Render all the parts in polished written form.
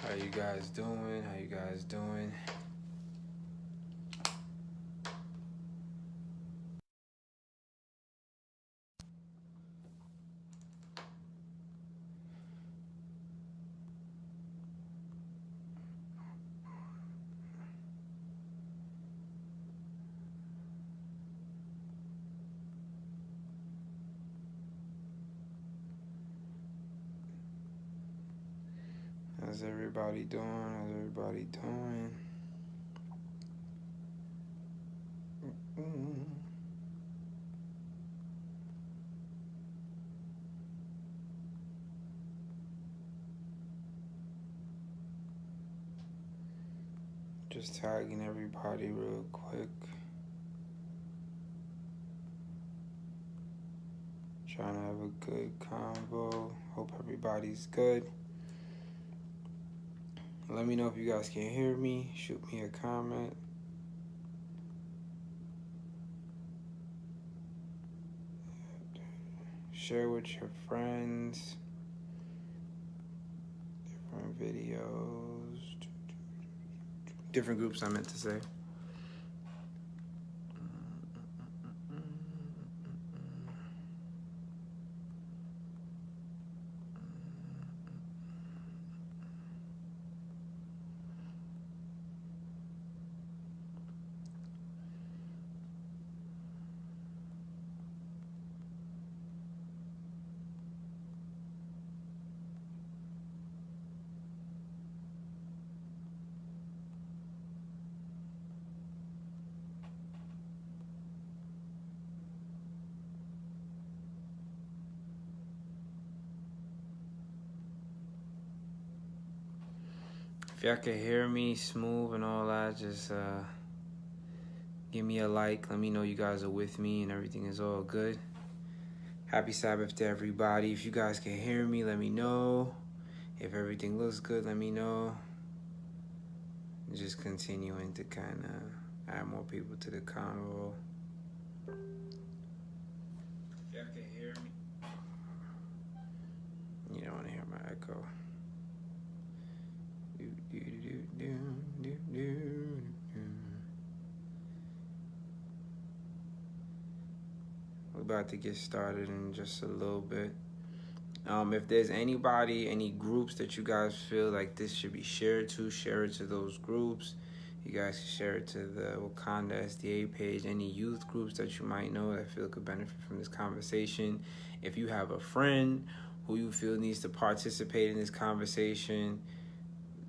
How you guys doing? How you guys doing? How's everybody doing? How's everybody doing? Just tagging everybody real quick. Trying to have a good convo. Hope everybody's good. Let me know if you guys can hear me. Shoot me a comment. Share with your friends. Different videos. Different groups, I meant to say. If y'all can hear me smooth and all that, just give me a like. Let me know you guys are with me and everything is all good. Happy Sabbath to everybody. If you guys can hear me, let me know. If everything looks good, let me know. Just continuing to kind of add more people to the convo. If y'all can hear me. You don't want to hear my echo. We're about to get started in just a little bit. If there's anybody, any groups that you guys feel like this should be shared to, share it to those groups. You guys can share it to the Wakanda SDA page. Any youth groups that you might know that feel could benefit from this conversation. If you have a friend who you feel needs to participate in this conversation,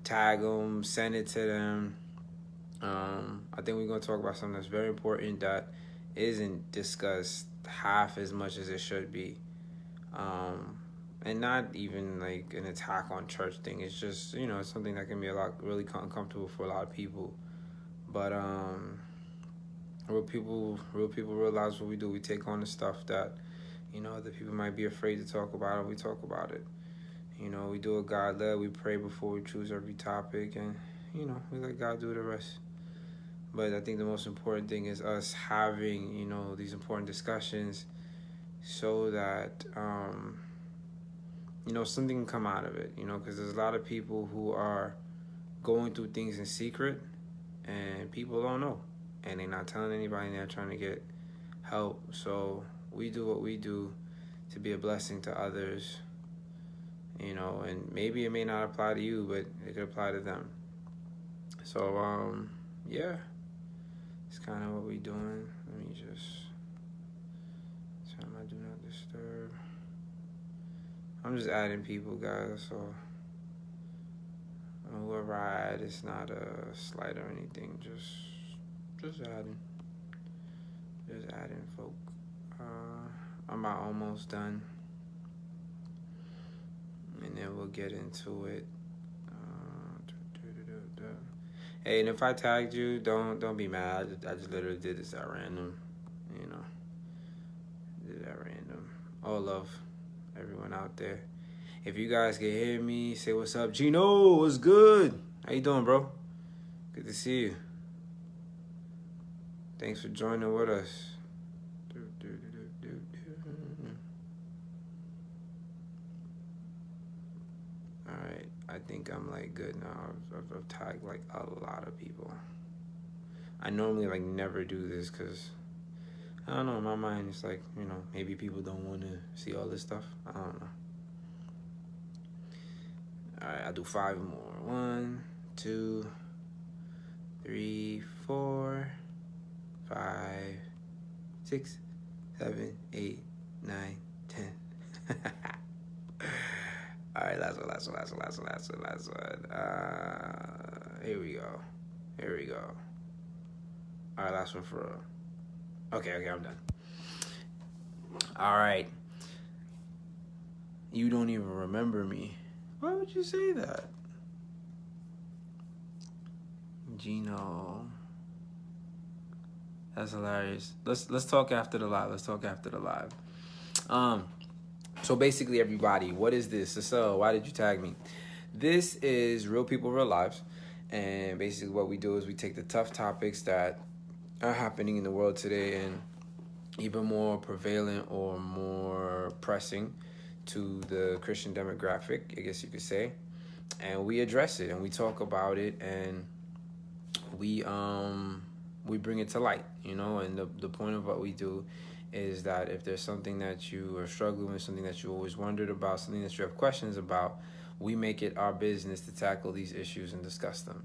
tag them, send it to them. I think we're going to talk about something that's very important that isn't discussed half as much as it should be. And not even like an attack on church thing. It's just, it's something that can be really uncomfortable for a lot of people. But real people realize what we do. We take on the stuff that, other people might be afraid to talk about, and we talk about it. We do a God-led. We pray before we choose every topic, and, we let God do the rest. But I think the most important thing is us having, these important discussions so that, something can come out of it, because there's a lot of people who are going through things in secret and people don't know. And they're not telling anybody, and they're trying to get help. So we do what we do to be a blessing to others, and maybe it may not apply to you, but it could apply to them. So, yeah, it's kind of what we're doing. Let me just turn my do not disturb. I'm just adding people, guys, so whoever I add, it's not a slight or anything, just adding. Just adding folk. I'm about almost done. And then we'll get into it. Hey, and if I tagged you, don't be mad. I just literally did this at random. Did it at random. All love, everyone out there. If you guys can hear me, say what's up. Gino, what's good? How you doing, bro? Good to see you. Thanks for joining with us. All right, I think I'm like good now. I've tagged like a lot of people. I normally like never do this because I don't know. In my mind, it's like, maybe people don't want to see all this stuff. I don't know. All right, I'll do 5 more. 1, 2, 3, 4, 5, 6, 7, 8, 9, 10. All right, last one. Here we go. All right, last one for real. Okay, I'm done. All right. You don't even remember me. Why would you say that? Gino. That's hilarious. Let's talk after the live. So basically, everybody, what is this? So why did you tag me? This is Real People, Real Lives. And basically what we do is we take the tough topics that are happening in the world today and even more prevalent or more pressing to the Christian demographic, I guess you could say. And we address it and we talk about it and we bring it to light, and the point of what we do is that if there's something that you are struggling with, something that you always wondered about, something that you have questions about, we make it our business to tackle these issues and discuss them.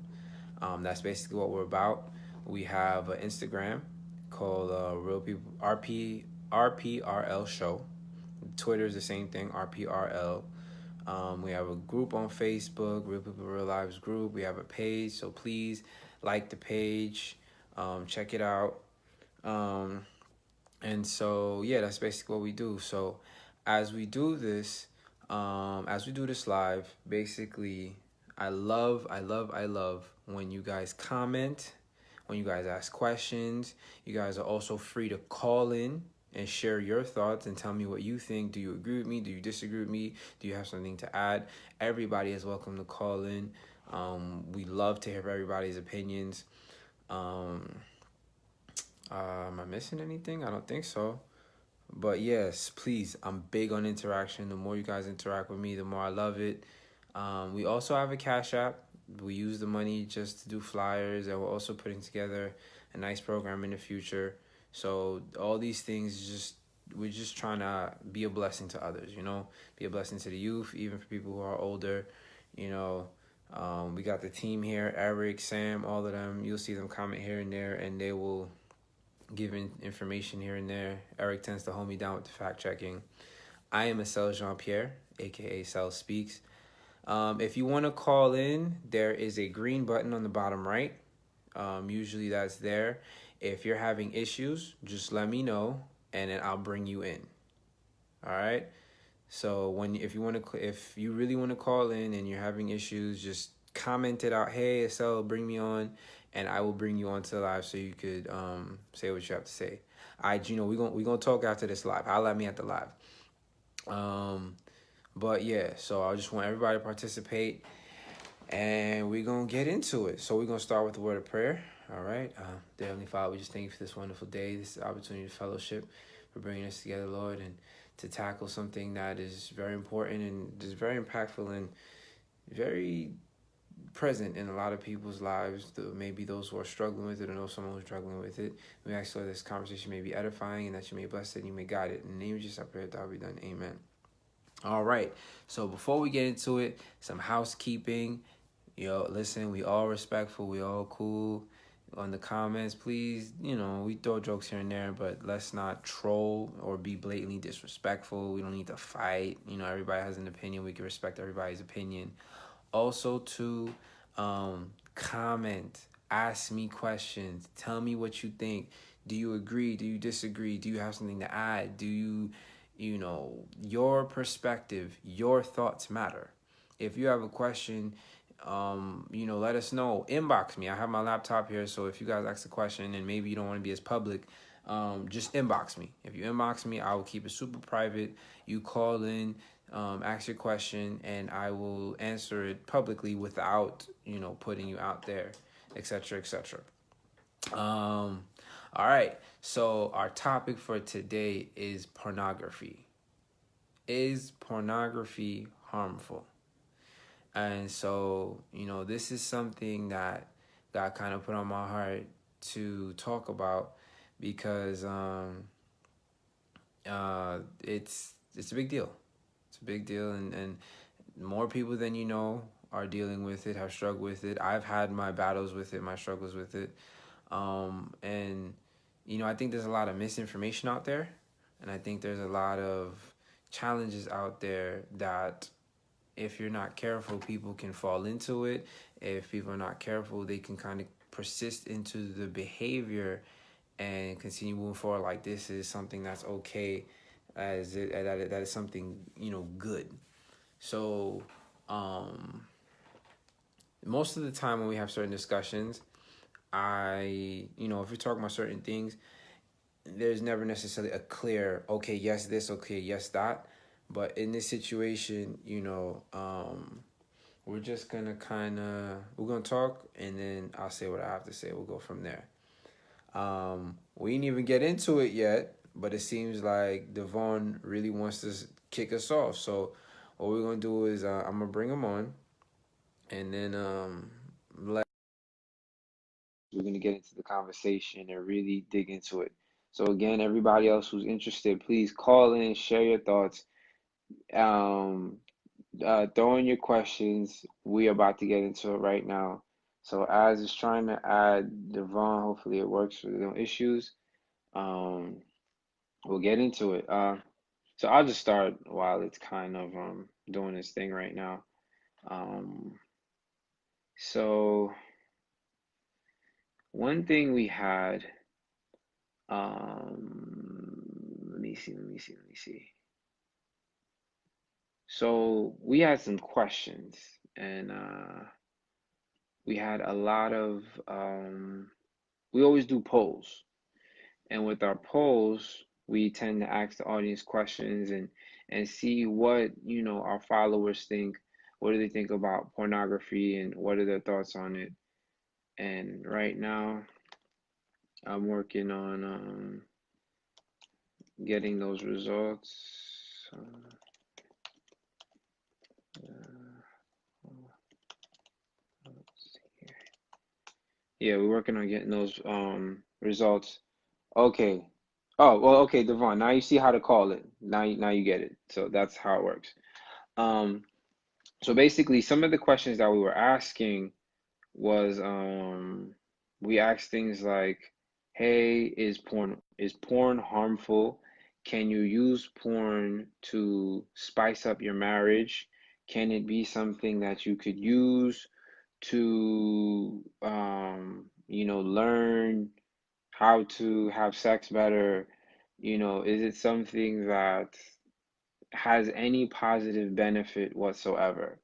That's basically what we're about. We have an Instagram called Real People RPRL Show. Twitter is the same thing, RPRL. We have a group on Facebook, Real People Real Lives group. We have a page, so please like the page, check it out. And so, yeah, that's basically what we do. So as we do this live, basically, I love when you guys comment, when you guys ask questions. You guys are also free to call in and share your thoughts and tell me what you think. Do you agree with me? Do you disagree with me? Do you have something to add? Everybody is welcome to call in. We love to hear everybody's opinions. Am I missing anything? I don't think so. But yes, please, I'm big on interaction. The more you guys interact with me, the more I love it. We also have a Cash App. We use the money just to do flyers, and we're also putting together a nice program in the future. So all these things, we're just trying to be a blessing to others, be a blessing to the youth, even for people who are older. We got the team here, Eric, Sam, all of them. You'll see them comment here and there, and they will give information here and there. Eric tends to hold me down with the fact checking. I am Marcel Jean-Pierre, aka Cell Speaks. If you want to call in, there is a green button on the bottom right. Usually that's there. If you're having issues, just let me know, and then I'll bring you in. All right. So if you really want to call in and you're having issues, just comment it out. Hey, Estelle, bring me on, and I will bring you on to the live so you could say what you have to say. All right, Gino, we're gonna talk after this live. I'll let me at the live. But yeah, so I just want everybody to participate, and we're gonna get into it. So we're gonna start with the word of prayer. All right, dear Heavenly Father, we just thank you for this wonderful day, this opportunity to fellowship, for bringing us together, Lord, and to tackle something that is very important and is very impactful and very present in a lot of people's lives, maybe those who are struggling with it or know someone who's struggling with it. We ask, Lord, this conversation may be edifying and that you may bless it and you may guide it. In the name of Jesus, I pray that will be done. Amen. All right. So before we get into it, some housekeeping. Listen, we all respectful. We all cool. On the comments, please, we throw jokes here and there, but let's not troll or be blatantly disrespectful. We don't need to fight. Everybody has an opinion. We can respect everybody's opinion. Also, to comment, ask me questions, tell me what you think. Do you agree? Do you disagree? Do you have something to add? Do you, your perspective, your thoughts matter. If you have a question, let us know. Inbox me. I have my laptop here, so if you guys ask a question and maybe you don't want to be as public, just inbox me. If you inbox me, I will keep it super private. You call in, ask your question, and I will answer it publicly without, putting you out there, etc., etc. All right. So our topic for today is pornography. Is pornography harmful? And so, this is something that God kind of put on my heart to talk about because it's a big deal. It's a big deal, and more people than you know are dealing with it, have struggled with it. I've had my battles with it, my struggles with it. And I think there's a lot of misinformation out there, and I think there's a lot of challenges out there that if you're not careful, people can fall into it. If people are not careful, they can kind of persist into the behavior and continue moving forward like this is something that's okay, that is something good. So most of the time when we have certain discussions, if we're talking about certain things, there's never necessarily a clear, okay, yes, this, okay, yes, that. But in this situation, we're just gonna we're gonna talk, and then I'll say what I have to say. We'll go from there. We didn't even get into it yet, but it seems like Devon really wants to kick us off. So what we're gonna do is I'm gonna bring him on, and then we're gonna get into the conversation and really dig into it. So again, everybody else who's interested, please call in, share your thoughts, um, throw in your questions. We are about to get into it right now. So as is trying to add Devon, hopefully it works with no issues. Um, we'll get into it. So I'll just start while it's kind of doing its thing right now. Um, so one thing we had, let me see. So we had some questions, and we had a lot of we always do polls, and with our polls, we tend to ask the audience questions and see what our followers think. What do they think about pornography, and what are their thoughts on it? And right now, I'm working on getting those results. Yeah, we're working on getting those results. Okay. Oh, well, okay, Devon. Now you see how to call it. Now you get it. So that's how it works. Um, so basically, some of the questions that we were asking was we asked things like, "Hey, is porn harmful? Can you use porn to spice up your marriage? Can it be something that you could use to learn how to have sex better? Is it something that has any positive benefit whatsoever?"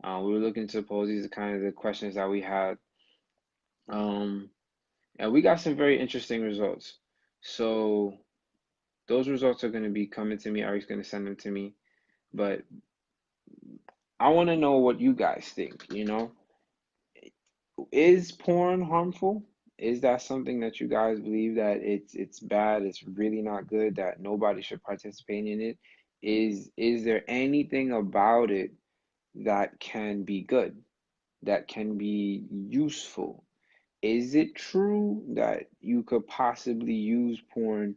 We were looking to pose these are kind of the questions that we had. Um, and we got some very interesting results. So those results are going to be coming to me. Eric's going to send them to me. But I want to know what you guys think. Is porn harmful? Is that something that you guys believe that it's bad, it's really not good, that nobody should participate in it? Is there anything about it that can be good, that can be useful? Is it true that you could possibly use porn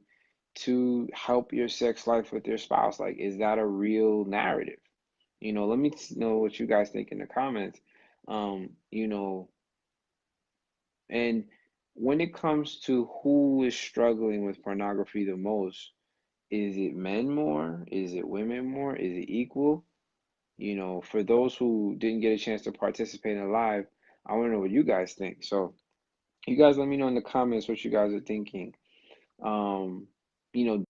to help your sex life with your spouse? Like, is that a real narrative? Let me know what you guys think in the comments. Um, you know, and when it comes to who is struggling with pornography the most, is it men more? Is it women more? Is it equal? For those who didn't get a chance to participate in live, I want to know what you guys think. So, you guys let me know in the comments what you guys are thinking.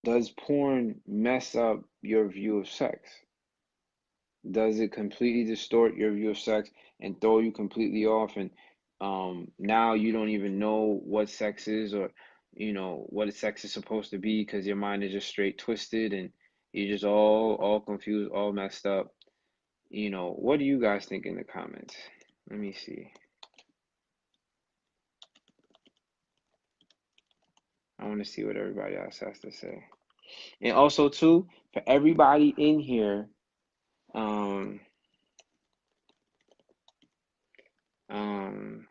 Does porn mess up your view of sex? Does it completely distort your view of sex and throw you completely off? And now you don't even know what sex is, or what sex is supposed to be, because your mind is just straight twisted and you're just all confused, all messed up. What do you guys think in the comments? Let me see. I want to see what everybody else has to say. And also too, for everybody in here, For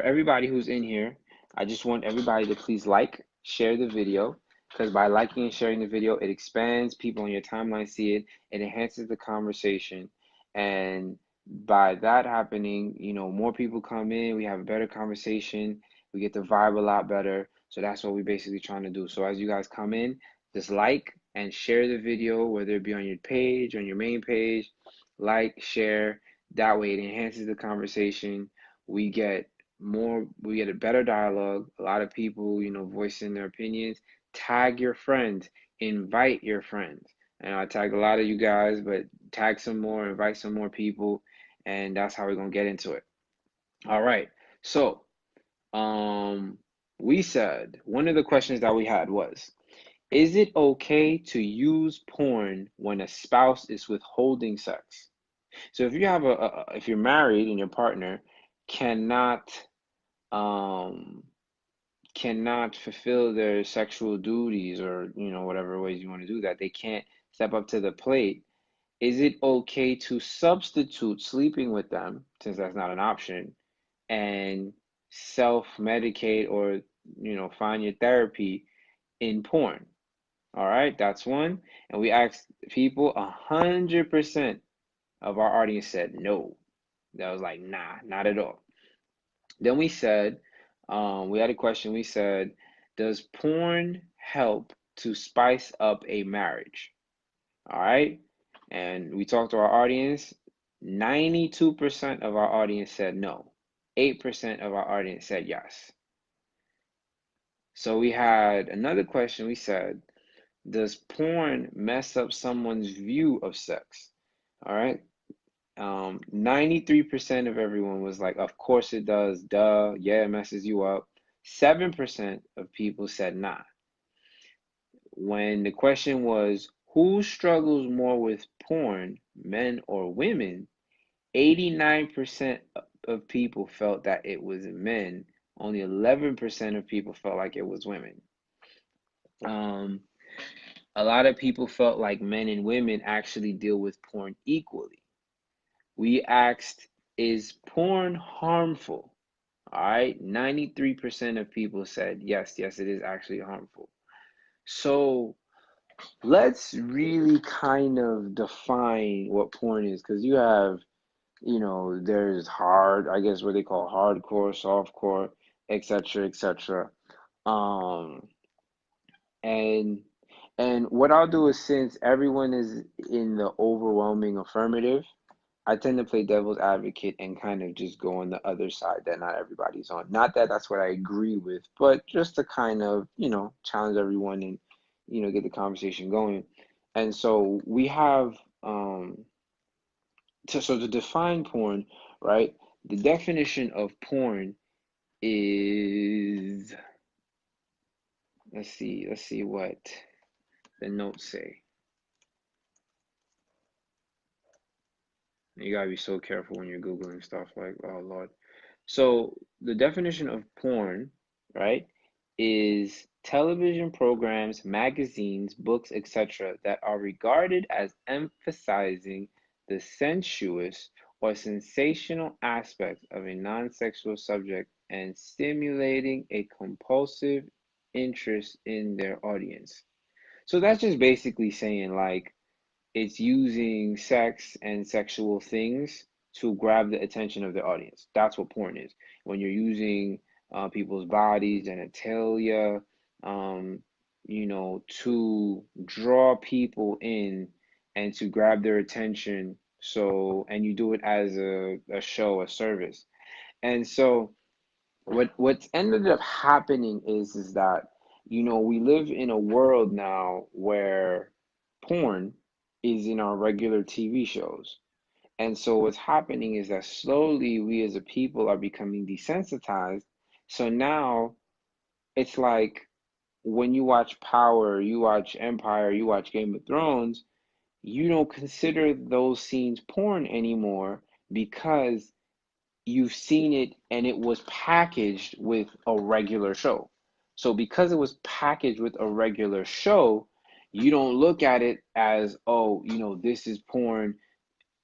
everybody who's in here, I just want everybody to please like, share the video, because by liking and sharing the video, it expands, people on your timeline see it, it enhances the conversation. And by that happening, more people come in, we have a better conversation, we get to vibe a lot better. So that's what we're basically trying to do. So as you guys come in, just like and share the video, whether it be on your page, on your main page, like, share. That way it enhances the conversation. We get a better dialogue, a lot of people, voicing their opinions. Tag your friends, invite your friends. And I tagged a lot of you guys, but tag some more, invite some more people, and that's how we're gonna get into it. All right. So, we said one of the questions that we had was, is it okay to use porn when a spouse is withholding sex? So if you have if you're married and your partner cannot um cannot fulfill their sexual duties, or whatever ways you want to do that, they can't step up to the plate, is it okay to substitute sleeping with them, since that's not an option, and self-medicate, or find your therapy in porn? All right, that's one. And we asked people, 100% of our audience said no. That was like, nah, not at all. Then we said, we had a question. We said, does porn help to spice up a marriage? All right. And we talked to our audience. 92% of our audience said no. 8% of our audience said yes. So we had another question. We said, does porn mess up someone's view of sex? All right. 93% of everyone was like, of course it does, duh, yeah, it messes you up. 7% of people said nah. When the question was, who struggles more with porn, men or women, 89% of people felt that it was men. Only 11% of people felt like it was women. A lot of people felt like men and women actually deal with porn equally. We asked, is porn harmful? All right, 93% of people said yes, it is actually harmful. So let's really kind of define what porn is, because you have, there's I guess what they call hardcore, softcore, etc., etc. Um, and what I'll do is, since everyone is in the overwhelming affirmative, I tend to play devil's advocate and kind of just go on the other side that not everybody's on. Not that that's what I agree with, but just to kind of, challenge everyone and, get the conversation going. And so we have, so to define porn, right? The definition of porn is, let's see what the notes say. You gotta be so careful when you're Googling stuff, like, oh Lord. So the definition of porn, right, is television programs, magazines, books, etc., that are regarded as emphasizing the sensuous or sensational aspects of a non-sexual subject and stimulating a compulsive interest in their audience. So that's just basically saying, like, it's using sex and sexual things to grab the attention of the audience. That's what porn is. When you're using people's bodies, genitalia, to draw people in and to grab their attention. So, and you do it as a show, a service. And so what's ended up happening is that, we live in a world now where porn is in our regular TV shows. And so what's happening is that slowly we as a people are becoming desensitized. So now it's like, when you watch Power, you watch Empire, you watch Game of Thrones, you don't consider those scenes porn anymore, because you've seen it and it was packaged with a regular show. So because it was packaged with a regular show, you don't look at it as, oh, this is porn.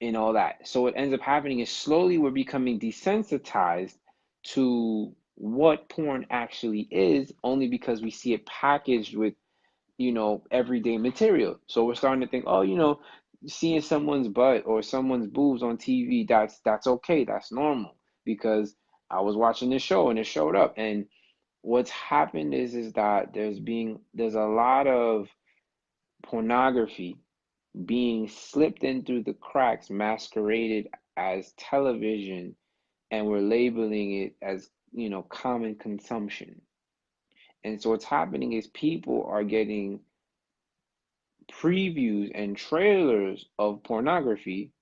and all that. So what ends up happening is slowly we're becoming desensitized to what porn actually is, only because we see it packaged with, everyday material. So we're starting to think, oh, seeing someone's butt or someone's boobs on TV, that's okay, that's normal, because I was watching this show and it showed up. And what's happened is that there's a lot of pornography being slipped in through the cracks, masqueraded as television, and we're labeling it as, common consumption. And so what's happening is people are getting previews and trailers of pornography,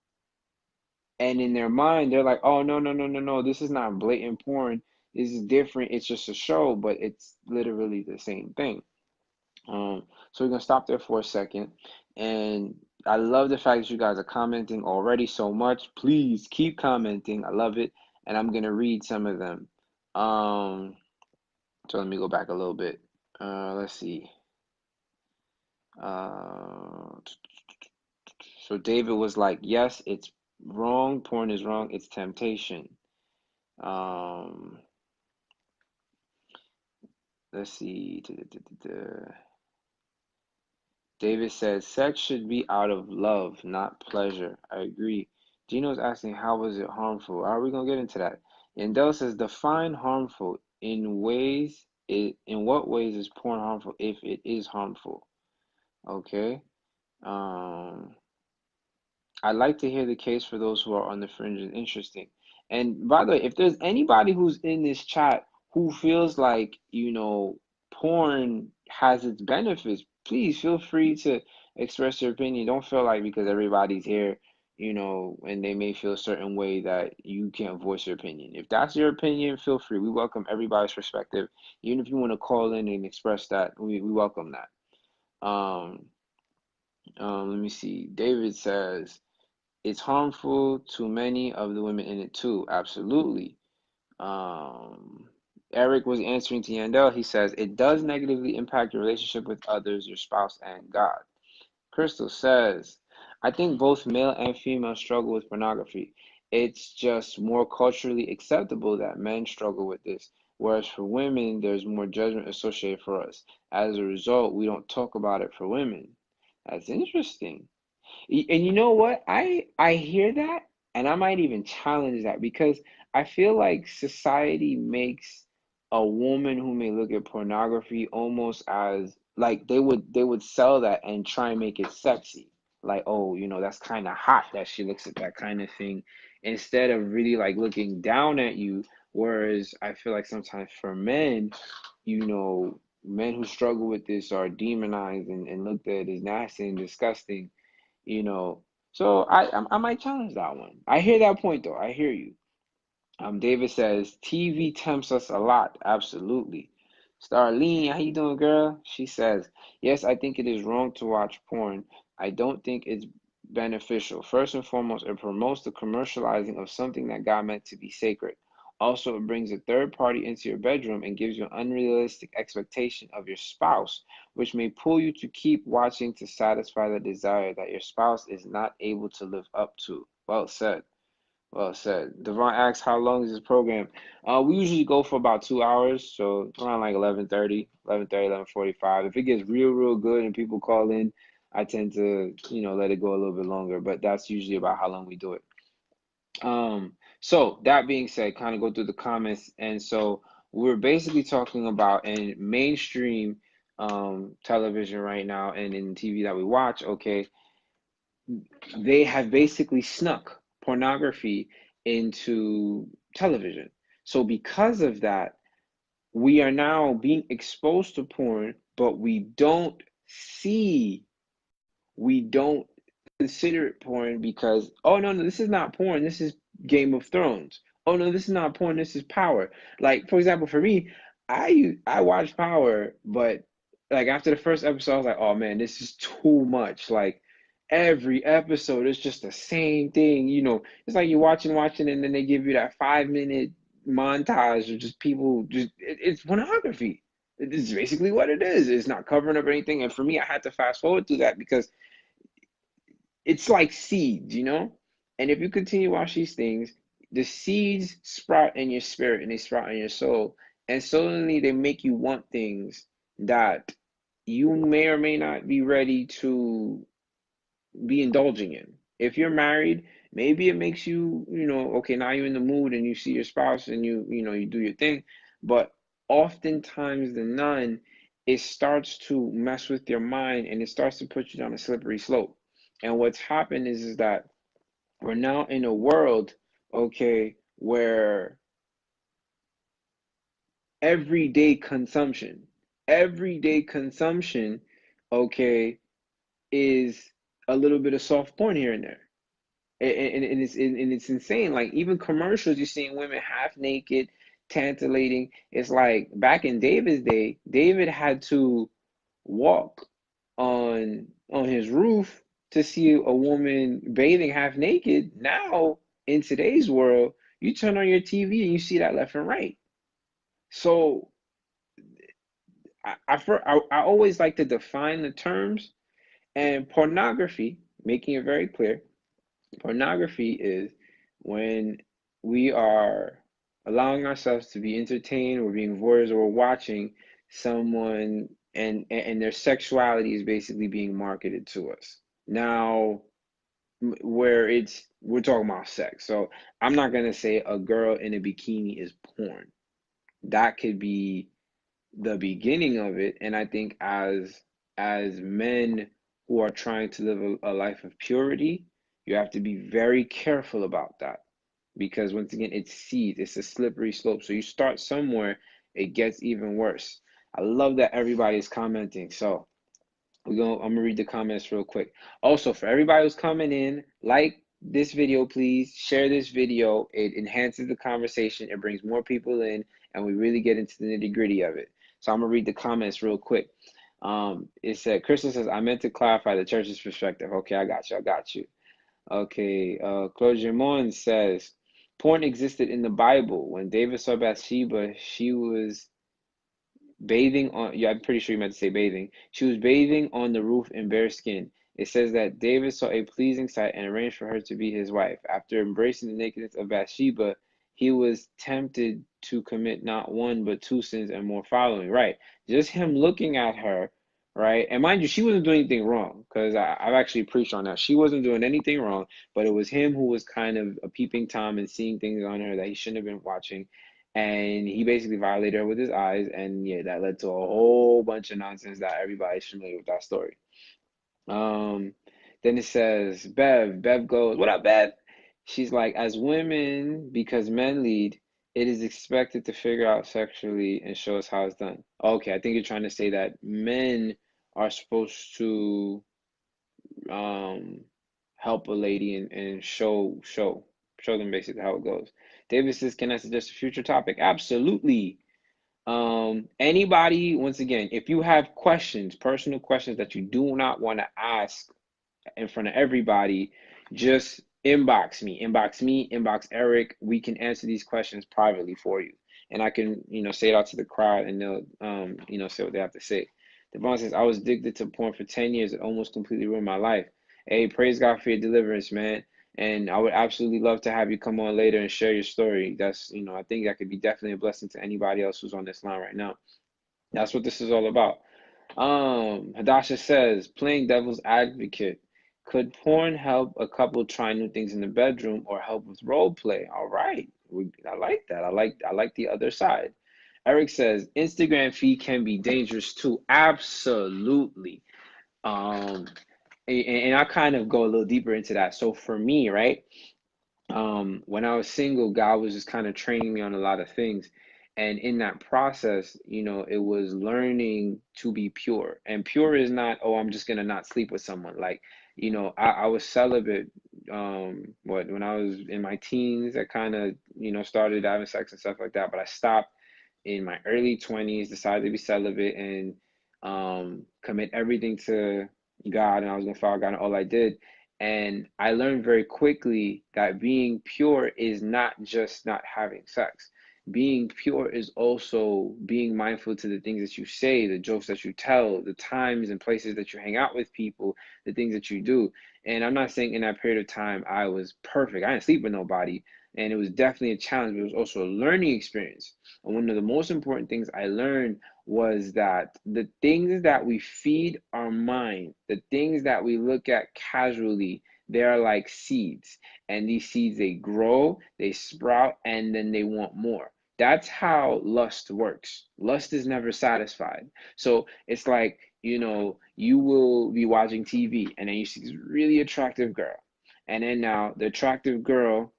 and in their mind they're like, oh, no, no, no, no, no, this is not blatant porn, this is different, it's just a show, but it's literally the same thing. So we're gonna stop there for a second, and I love the fact that you guys are commenting already so much. Please keep commenting, I love it, and I'm gonna read some of them. So let me go back a little bit. Let's see. uh So David was like, yes, it's wrong. Porn is wrong. It's temptation. Um, let's see. David says, sex should be out of love, not pleasure. I agree. Gino's asking, how was it harmful? Are we gonna get into that? Yandel says, define harmful. In what ways is porn harmful if it is harmful? Okay. Um, I'd like to hear the case for those who are on the fringe and interesting. And by the way, if there's anybody who's in this chat who feels like, porn has its benefits, please feel free to express your opinion. Don't feel like because everybody's here, and they may feel a certain way that you can't voice your opinion. If that's your opinion, feel free. We welcome everybody's perspective. Even if you want to call in and express that, we welcome that. Let me see. David says, it's harmful to many of the women in it too. Absolutely. Um, Eric was answering to Yandel. He says it does negatively impact your relationship with others, your spouse, and God. Crystal says, I think both male and female struggle with pornography. It's just more culturally acceptable that men struggle with this, whereas for women, there's more judgment associated for us. As a result, we don't talk about it for women. That's interesting. And you know what? I hear that, and I might even challenge that, because I feel like society makes a woman who may look at pornography almost as like they would sell that and try and make it sexy. Like, oh, that's kind of hot that she looks at that kind of thing, instead of really like looking down at you. Whereas I feel like sometimes for men, men who struggle with this are demonized and looked at as nasty and disgusting, you know. So I might challenge that one. I hear that point though. I hear you. David says TV tempts us a lot. Absolutely. Starlene, how you doing, girl? She says, yes, I think it is wrong to watch porn. I don't think it's beneficial. First and foremost, it promotes the commercializing of something that God meant to be sacred. Also, it brings a third party into your bedroom and gives you an unrealistic expectation of your spouse, which may pull you to keep watching to satisfy the desire that your spouse is not able to live up to. Well said. Well said. Devon asks, how long is this program? We usually go for about 2 hours, so around like 11:30, 11:30, 11:45. If it gets real, real good and people call in, I tend to, let it go a little bit longer, but that's usually about how long we do it. So that being said, kind of go through the comments. And so we're basically talking about in mainstream television right now and in TV that we watch, okay, they have basically snuck pornography into television. So because of that, we are now being exposed to porn, but we don't consider it porn because, oh, no, no, this is not porn, this is Game of Thrones. Oh, no, this is not porn, this is Power. Like, for example, for me, I watched Power, but like after the first episode, I was like, oh man, this is too much. Like every episode is just the same thing. It's like you're watching, and then they give you that 5 minute montage of just people it's pornography. It's basically what it is. It's not covering up anything. And for me, I had to fast forward through that because it's like seeds. And if you continue to watch these things, the seeds sprout in your spirit and they sprout in your soul. And suddenly they make you want things that you may or may not be ready to be indulging in. If you're married, maybe it makes you, okay, now you're in the mood and you see your spouse and you do your thing. But oftentimes than none, it starts to mess with your mind and it starts to put you down a slippery slope. And what's happened is that we're now in a world, okay, where everyday consumption, everyday consumption, okay, is a little bit of soft porn here and there. And it's insane. Like even commercials, you're seeing women half naked, tantalating. It's like back in David's day, David had to walk on his roof to see a woman bathing half naked. Now, in today's world, you turn on your TV and you see that left and right. So I always like to define the terms, and pornography, making it very clear, pornography is when we are allowing ourselves to be entertained, we're being voyeurs, or we're watching someone and their sexuality is basically being marketed to us. Now, where we're talking about sex. So I'm not gonna say a girl in a bikini is porn. That could be the beginning of it. And I think as men who are trying to live a life of purity, you have to be very careful about that because once again, it's seeds, it's a slippery slope. So you start somewhere, it gets even worse. I love that everybody's commenting. So I'm gonna read the comments real quick. Also, for everybody who's coming in, like this video, please share this video. It enhances the conversation, it brings more people in, and we really get into the nitty-gritty of it. So I'm gonna read the comments real quick. It said, Crystal says, I meant to clarify the church's perspective. Okay, I got you. Okay, Claude Germon says, porn existed in the Bible. When David saw Bathsheba, she was bathing on, yeah, I'm pretty sure you meant to say bathing. She was bathing on the roof in bare skin. It says that David saw a pleasing sight and arranged for her to be his wife. After embracing the nakedness of Bathsheba, he was tempted to commit not one but two sins and more following. Right. Just him looking at her, right? And mind you, she wasn't doing anything wrong because I've actually preached on that. She wasn't doing anything wrong, but it was him who was kind of a peeping Tom and seeing things on her that he shouldn't have been watching, and he basically violated her with his eyes, and yeah, that led to a whole bunch of nonsense that everybody's familiar with that story. um then it says, Bev goes, what up, Bev? She's like, as women, because men lead, it is expected to figure out sexually and show us how it's done. Okay, I think you're trying to say that men are supposed to um help a lady and show them basically how it goes. David says, can I suggest a future topic? Absolutely. Anybody, once again, if you have questions, personal questions that you do not want to ask in front of everybody, just inbox me, inbox Eric. We can answer these questions privately for you. And I can, say it out to the crowd and they'll, say what they have to say. Devon says, I was addicted to porn for 10 years. It almost completely ruined my life. Hey, praise God for your deliverance, man. And I would absolutely love to have you come on later and share your story. That's, I think that could be definitely a blessing to anybody else who's on this line right now. That's what this is all about. Hadasha says, playing devil's advocate. Could porn help a couple try new things in the bedroom or help with role play? All right. I like that. I like the other side. Eric says, Instagram feed can be dangerous too. Absolutely. Um, and I kind of go a little deeper into that. So for me, right? When I was single, God was just kind of training me on a lot of things. And in that process, it was learning to be pure. And pure is not, oh, I'm just gonna not sleep with someone. Like, I was celibate, when I was in my teens, I kind of, started having sex and stuff like that, but I stopped in my early 20s, decided to be celibate and commit everything to God, and I was gonna follow God in all I did. And I learned very quickly that being pure is not just not having sex. being pure is also being mindful to the things that you say, the jokes that you tell, the times and places that you hang out with people, the things that you do. And I'm not saying in that period of time I was perfect. I didn't sleep with nobody. And it was definitely a challenge, but it was also a learning experience. And one of the most important things I learned was that the things that we feed our mind, the things that we look at casually, they are like seeds. And these seeds, they grow, they sprout, and then they want more. That's how lust works. Lust is never satisfied. So it's like, you will be watching TV and then you see this really attractive girl. And then now the attractive girl,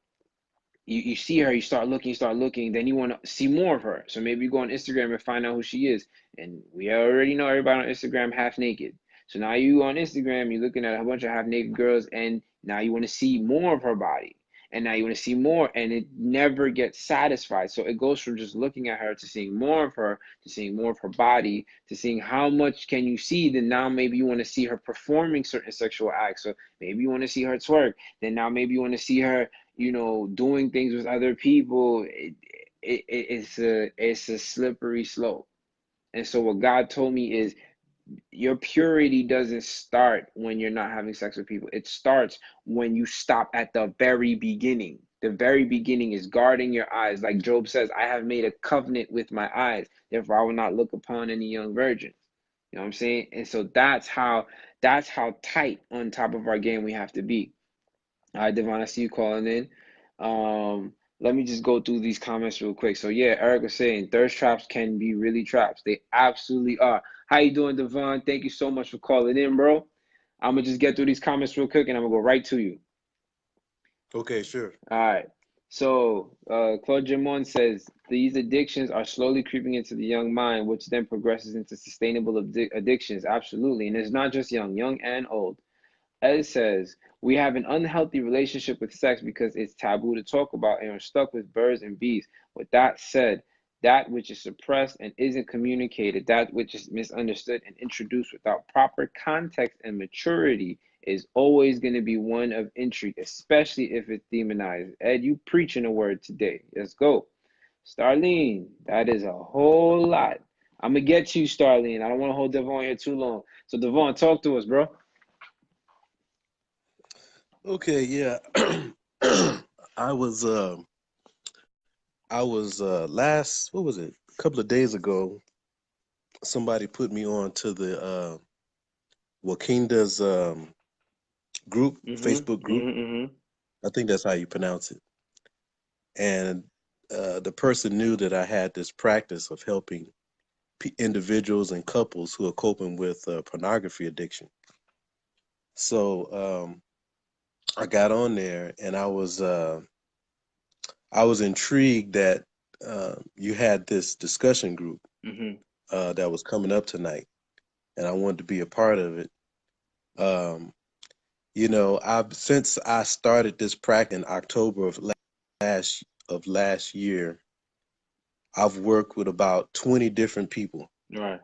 you see her, you start looking, then you want to see more of her. So maybe you go on Instagram and find out who she is. And we already know everybody on Instagram half naked. So now you on Instagram, you're looking at a bunch of half naked girls, and now you want to see more of her body. And now you want to see more, and it never gets satisfied. So it goes from just looking at her to seeing more of her, to seeing more of her body, to seeing how much can you see. Then now maybe you want to see her performing certain sexual acts. So maybe you want to see her twerk. Then now maybe you want to see her doing things with other people. It's a slippery slope. And so what God told me is your purity doesn't start when you're not having sex with people. It starts when you stop at the very beginning. The very beginning is guarding your eyes. Like Job says, I have made a covenant with my eyes. Therefore, I will not look upon any young virgins. You know what I'm saying? And so that's how tight on top of our game we have to be. All right, Devon, I see you calling in. Let me just go through these comments real quick. So yeah, Eric was saying thirst traps can be really traps. They absolutely are. How you doing, Devon? Thank you so much for calling in, bro. I'm gonna just get through these comments real quick and I'm gonna go right to you. Okay, sure. All right. So Claude Jamon says these addictions are slowly creeping into the young mind, which then progresses into sustainable addictions. Absolutely. And it's not just young and old. Ed says, we have an unhealthy relationship with sex because it's taboo to talk about and are stuck with birds and bees. With that said, that which is suppressed and isn't communicated, that which is misunderstood and introduced without proper context and maturity is always going to be one of intrigue, especially if it's demonized. Ed, you preaching a word today. Let's go. Starlene, that is a whole lot. I'm going to get you, Starlene. I don't want to hold Devon here too long. So, Devon, talk to us, bro. Okay, yeah. I was last, what was it? A couple of days ago, somebody put me on to the Wakinda's group, Mm-hmm. Facebook group. Mm-hmm. Mm-hmm. I think that's how you pronounce it. And the person knew that I had this practice of helping individuals and couples who are coping with pornography addiction. So I got on there, and I was intrigued that you had this discussion group Mm-hmm. that was coming up tonight, and I wanted to be a part of it. Um, I've since I started this practice in October of last year, I've worked with about 20 different people, Right.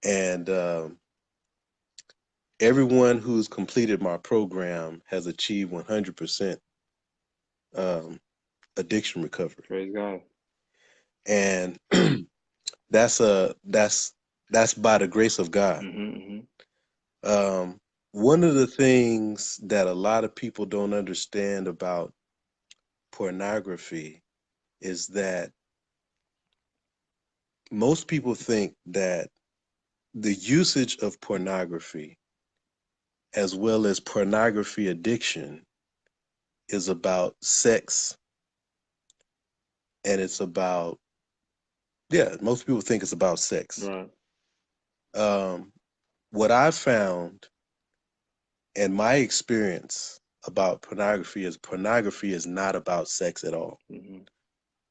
and everyone who's completed my program has achieved 100% um, addiction recovery, Praise God. and that's a that's by the grace of God. Mm-hmm. Mm-hmm. Um, One of the things that a lot of people don't understand about pornography is that most people think that the usage of pornography as well as pornography addiction is about sex, and it's about, yeah, most people think it's about sex. Right. Um, what I found and my experience about pornography is not about sex at all. Mm-hmm.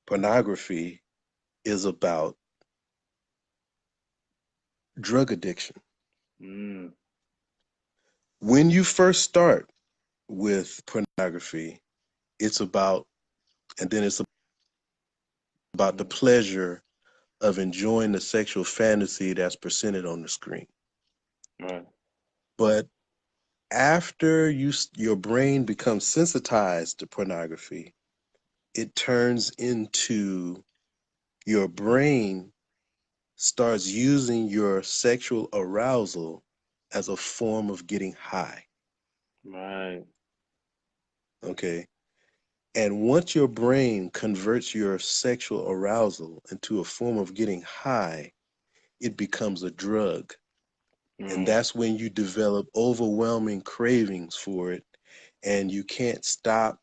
Pornography is about drug addiction. Mm. When you first start with pornography, it's about, and then it's about the Mm-hmm. pleasure of enjoying the sexual fantasy that's presented on the screen. Right. But after your brain becomes sensitized to pornography, it turns into your brain starts using your sexual arousal as a form of getting high. Right. Okay. And once your brain converts your sexual arousal into a form of getting high, it becomes a drug. And Right. that's when you develop overwhelming cravings for it, and you can't stop.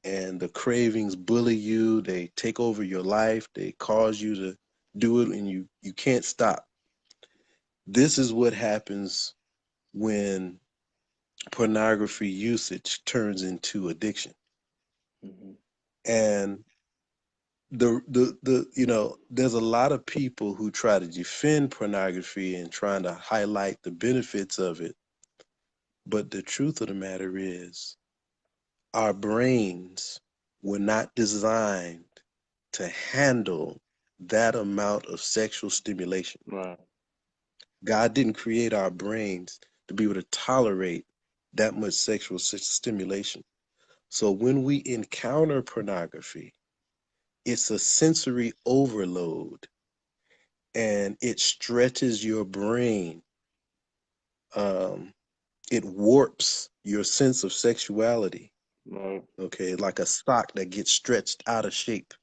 And the cravings bully you, they take over your life, they cause you to do it, and you can't stop. This is what happens when pornography usage turns into addiction. Mm-hmm. And the there's a lot of people who try to defend pornography and trying to highlight the benefits of it, but the truth of the matter is our brains were not designed to handle that amount of sexual stimulation. Right. God didn't create our brains to be able to tolerate that much sexual stimulation. So when we encounter pornography, it's a sensory overload, and it stretches your brain. Um, it warps your sense of sexuality, Right. okay, like a sock that gets stretched out of shape.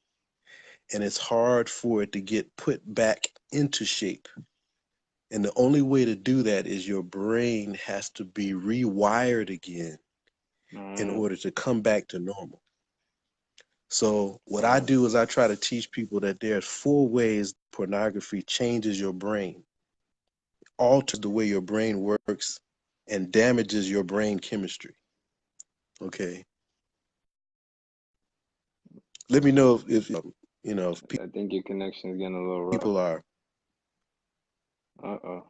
And it's hard for it to get put back into shape. And the only way to do that is your brain has to be rewired again in Right. order to come back to normal. So what I Right. do is I try to teach people that there's 4 ways pornography changes your brain, alters the way your brain works, and damages your brain chemistry. Okay. Let me know if I think your connection is getting a little rough. people are. Uh-oh.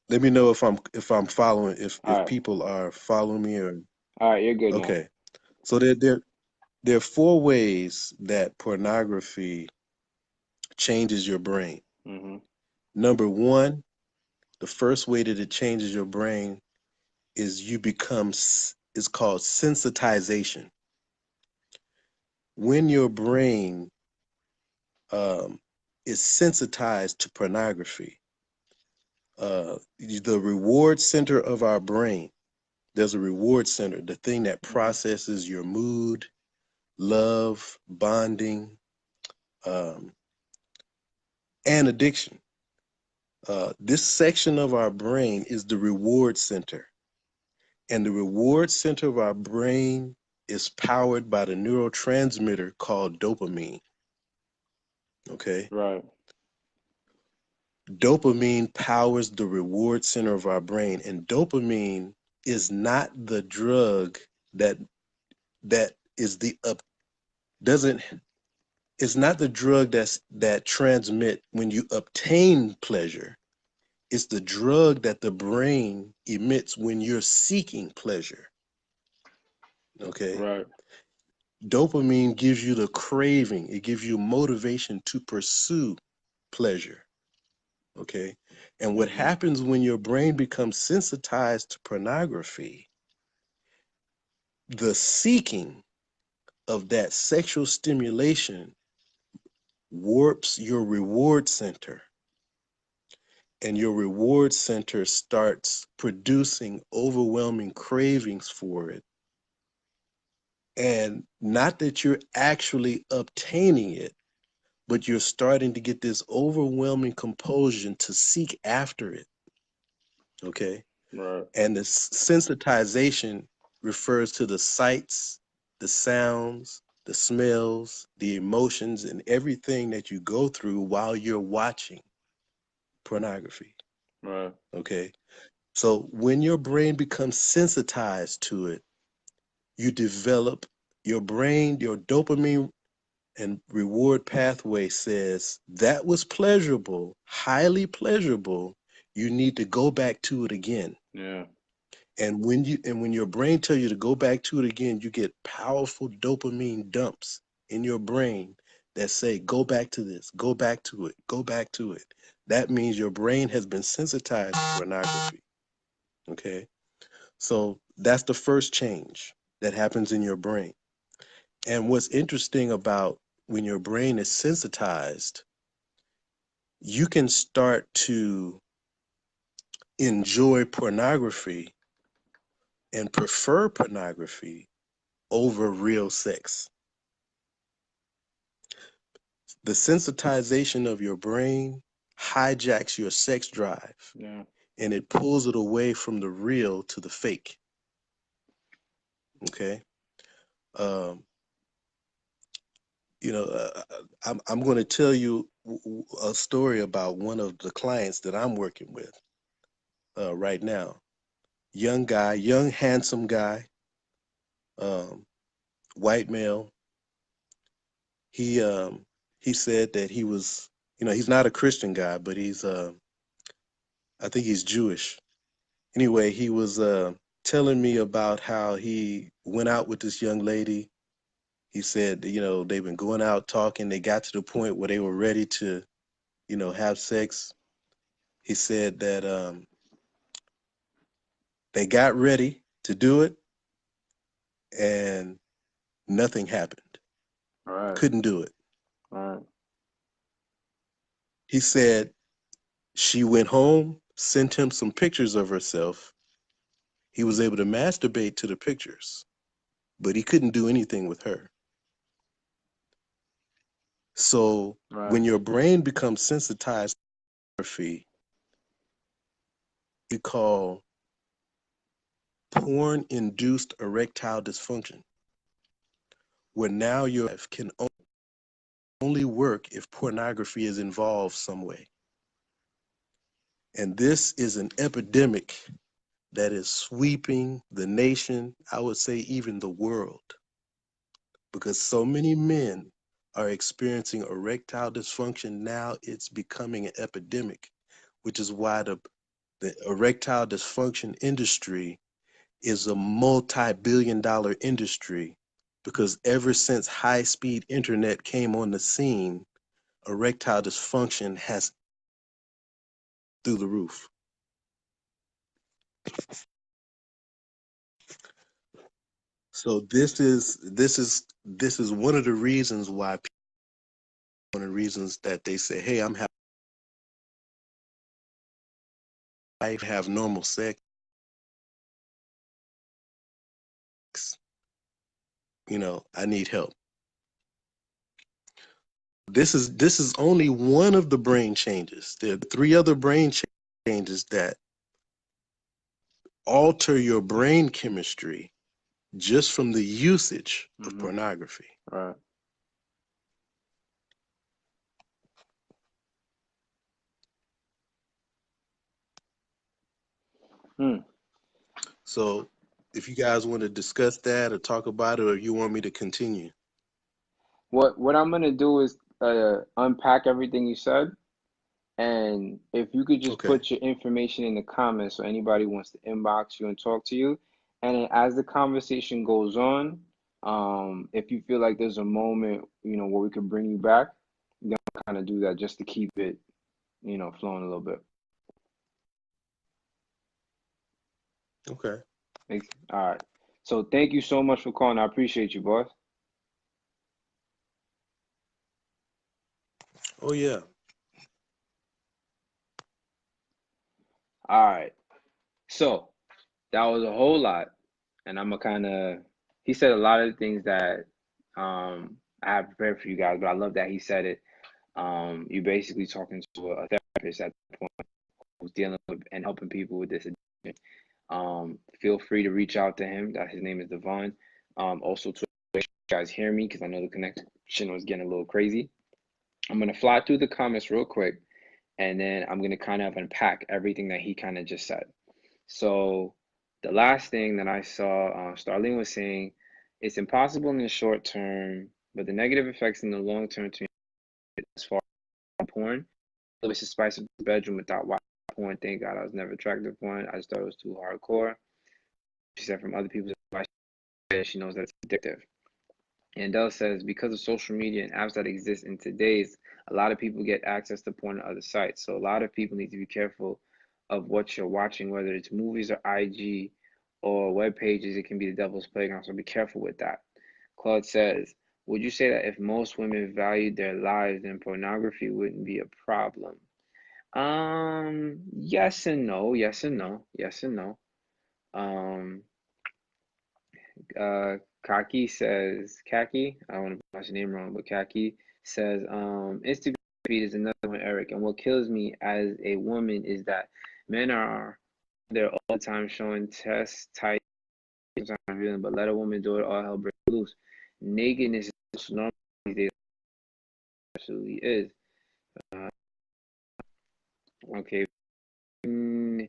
Let me know if I'm following, All if right. people are following me or. All right, you're good now. Okay. So there are 4 ways that pornography changes your brain. Mm-hmm. Number one, the first way that it changes your brain is you become, it's called sensitization. When your brain um, is sensitized to pornography, the reward center of our brain, there's a reward center, the thing that Mm-hmm. processes your mood, love, bonding, um, and addiction. This section of our brain is the reward center. And the reward center of our brain is powered by the neurotransmitter called dopamine. Okay. Right. Dopamine powers the reward center of our brain. And dopamine is not the drug that is the up doesn't it's not the drug that transmit when you obtain pleasure. It's the drug that the brain emits when you're seeking pleasure. Okay. Right. Dopamine gives you the craving, it gives you motivation to pursue pleasure. Okay. And what Mm-hmm. happens when your brain becomes sensitized to pornography, the seeking of that sexual stimulation warps your reward center, and your reward center starts producing overwhelming cravings for it. And not that you're actually obtaining it, but you're starting to get this overwhelming compulsion to seek after it. Okay. Right. And the sensitization refers to the sights, the sounds, the smells, the emotions, and everything that you go through while you're watching pornography. Right. Okay. So when your brain becomes sensitized to it, you develop your brain, your dopamine and reward pathway says that was pleasurable, highly pleasurable. You need to go back to it again. Yeah. And when your brain tells you to go back to it again, you get powerful dopamine dumps in your brain that say, go back to this, go back to it, go back to it. That means your brain has been sensitized to pornography. Okay. So that's the first change. that happens in your brain. And what's interesting about when your brain is sensitized, you can start to enjoy pornography and prefer pornography over real sex. The sensitization of your brain hijacks your sex drive, Yeah. and it pulls it away from the real to the fake. Okay. Um, I'm going to tell you a story about one of the clients that I'm working with right now. Young guy, young, handsome guy, um, white male. He said that he was, he's not a Christian guy, but I think he's Jewish. Anyway, he was telling me about how he went out with this young lady. He said, they've been going out talking. They got to the point where they were ready to, have sex. He said that they got ready to do it and nothing happened. All right. Couldn't do it. All right. He said she went home, sent him some pictures of herself. He was able to masturbate to the pictures, but he couldn't do anything with her. So Right. when your brain becomes sensitized to pornography, we call porn-induced erectile dysfunction, where now your life can only work if pornography is involved some way. And this is an epidemic that is sweeping the nation, I would say even the world, because so many men are experiencing erectile dysfunction. Now it's becoming an epidemic, which is why the erectile dysfunction industry is a multi-billion-dollar industry, because ever since high-speed internet came on the scene, erectile dysfunction has through the roof. So this is one of the reasons why, one of the reasons that they say, hey, I'm having life, have normal sex, I need help. This is only one of the brain changes. There are three other brain changes that alter your brain chemistry just from the usage of pornography. Right. Hmm. So if you guys want to discuss that or talk about it, or you want me to continue. What I'm gonna do is unpack everything you said, and if you could just Okay. put your information in the comments so anybody wants to inbox you and talk to you, and then as the conversation goes on, if you feel like there's a moment, where we could bring you back, then kind of do that just to keep it, flowing a little bit. Okay. All right. So thank you so much for calling. I appreciate you, boss. Oh yeah. All right. So that was a whole lot, and I'm gonna kind of. He said a lot of the things that I have prepared for you guys, but I love that he said it. You're basically talking to a therapist at the point who's dealing with and helping people with this addiction. Feel free to reach out to him. That his name is Devon. Also, to make sure you guys hear me because I know the connection was getting a little crazy. I'm gonna fly through the comments real quick, and then I'm gonna kind of unpack everything that he kind of just said. So the last thing that I saw, Starlene was saying, it's impossible in the short term, but the negative effects in the long term to me as far as porn. It's the spice of the bedroom without watching porn. Thank God I was never attracted to porn. I just thought it was too hardcore. She said from other people's advice, she knows that it's addictive. And Dell says because of social media and apps that exist in today's, a lot of people get access to porn on other sites. So a lot of people need to be careful of what you're watching, whether it's movies or IG or web pages, it can be the devil's playground. So be careful with that. Claude says, would you say that if most women valued their lives, then pornography wouldn't be a problem? Yes and no, yes and no, yes and no. Um, Kaki says, Kaki, I don't want to pronounce your name wrong, but Kaki says, Instagram feed is another one, Eric. And what kills me as a woman is that men are there all the time showing chest tight, but let a woman do it, all hell breaks loose. Nakedness is normal these days, absolutely is. Uh, okay. Mm,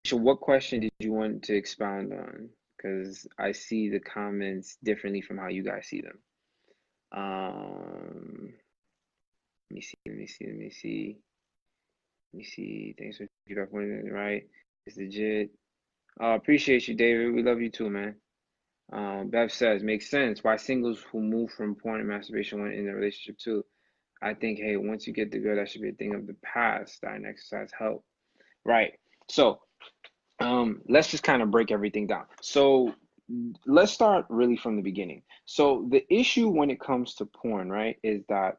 so what question did you want to expound on? Because I see the comments differently from how you guys see them. Let me see, let me see, let me see, let me see. Thanks for feedback. Right? It's legit. Appreciate you, David. We love you too, man. Bev says, makes sense why singles who move from porn and masturbation went in a relationship too. I think, hey, once you get the girl, that should be a thing of the past. Starting exercise help. Right. So, let's just kind of break everything down. So, let's start really from the beginning. So, the issue when it comes to porn, right, is that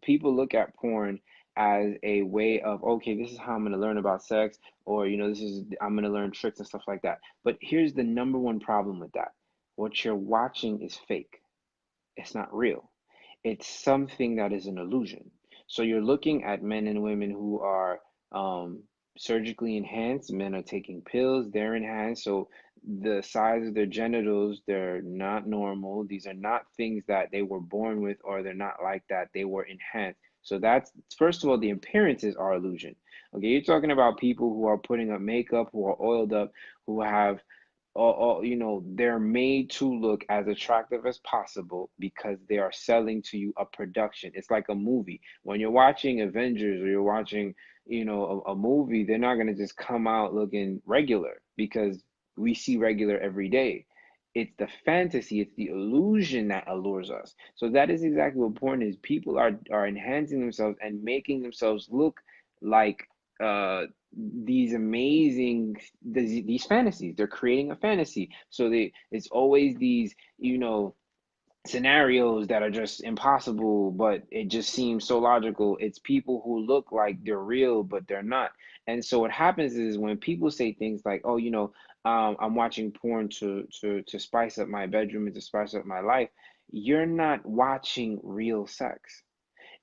people look at porn as a way of, okay, this is how I'm going to learn about sex, or, I'm going to learn tricks and stuff like that. But here's the number one problem with that. What you're watching is fake. It's not real. It's something that is an illusion. So you're looking at men and women who are surgically enhanced. Men are taking pills, they're enhanced. So the size of their genitals, they're not normal. These are not things that they were born with, or they're not like that. They were enhanced. So that's, first of all, the appearances are illusion. Okay, you're talking about people who are putting up makeup, who are oiled up, who have they're made to look as attractive as possible because they are selling to you a production. It's like a movie. When you're watching Avengers or you're watching, a movie, they're not going to just come out looking regular because we see regular every day. It's the fantasy, it's the illusion that allures us. So that is exactly what porn is. People are enhancing themselves and making themselves look like these amazing these fantasies. They're creating a fantasy, so it's always these scenarios that are just impossible, but it just seems so logical. It's people who look like they're real but they're not. And so what happens is when people say things like, oh, I'm watching porn to spice up my bedroom and to spice up my life, you're not watching real sex.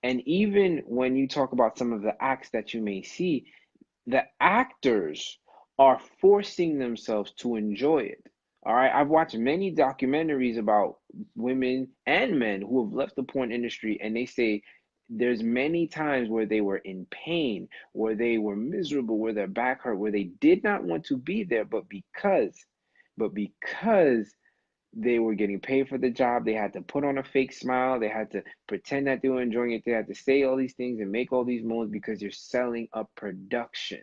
And even when you talk about some of the acts that you may see, the actors are forcing themselves to enjoy it. All right. I've watched many documentaries about women and men who have left the porn industry, and they say there's many times where they were in pain, where they were miserable, where their back hurt, where they did not want to be there, but because they were getting paid for the job, they had to put on a fake smile, they had to pretend that they were enjoying it, they had to say all these things and make all these moves because you're selling a production.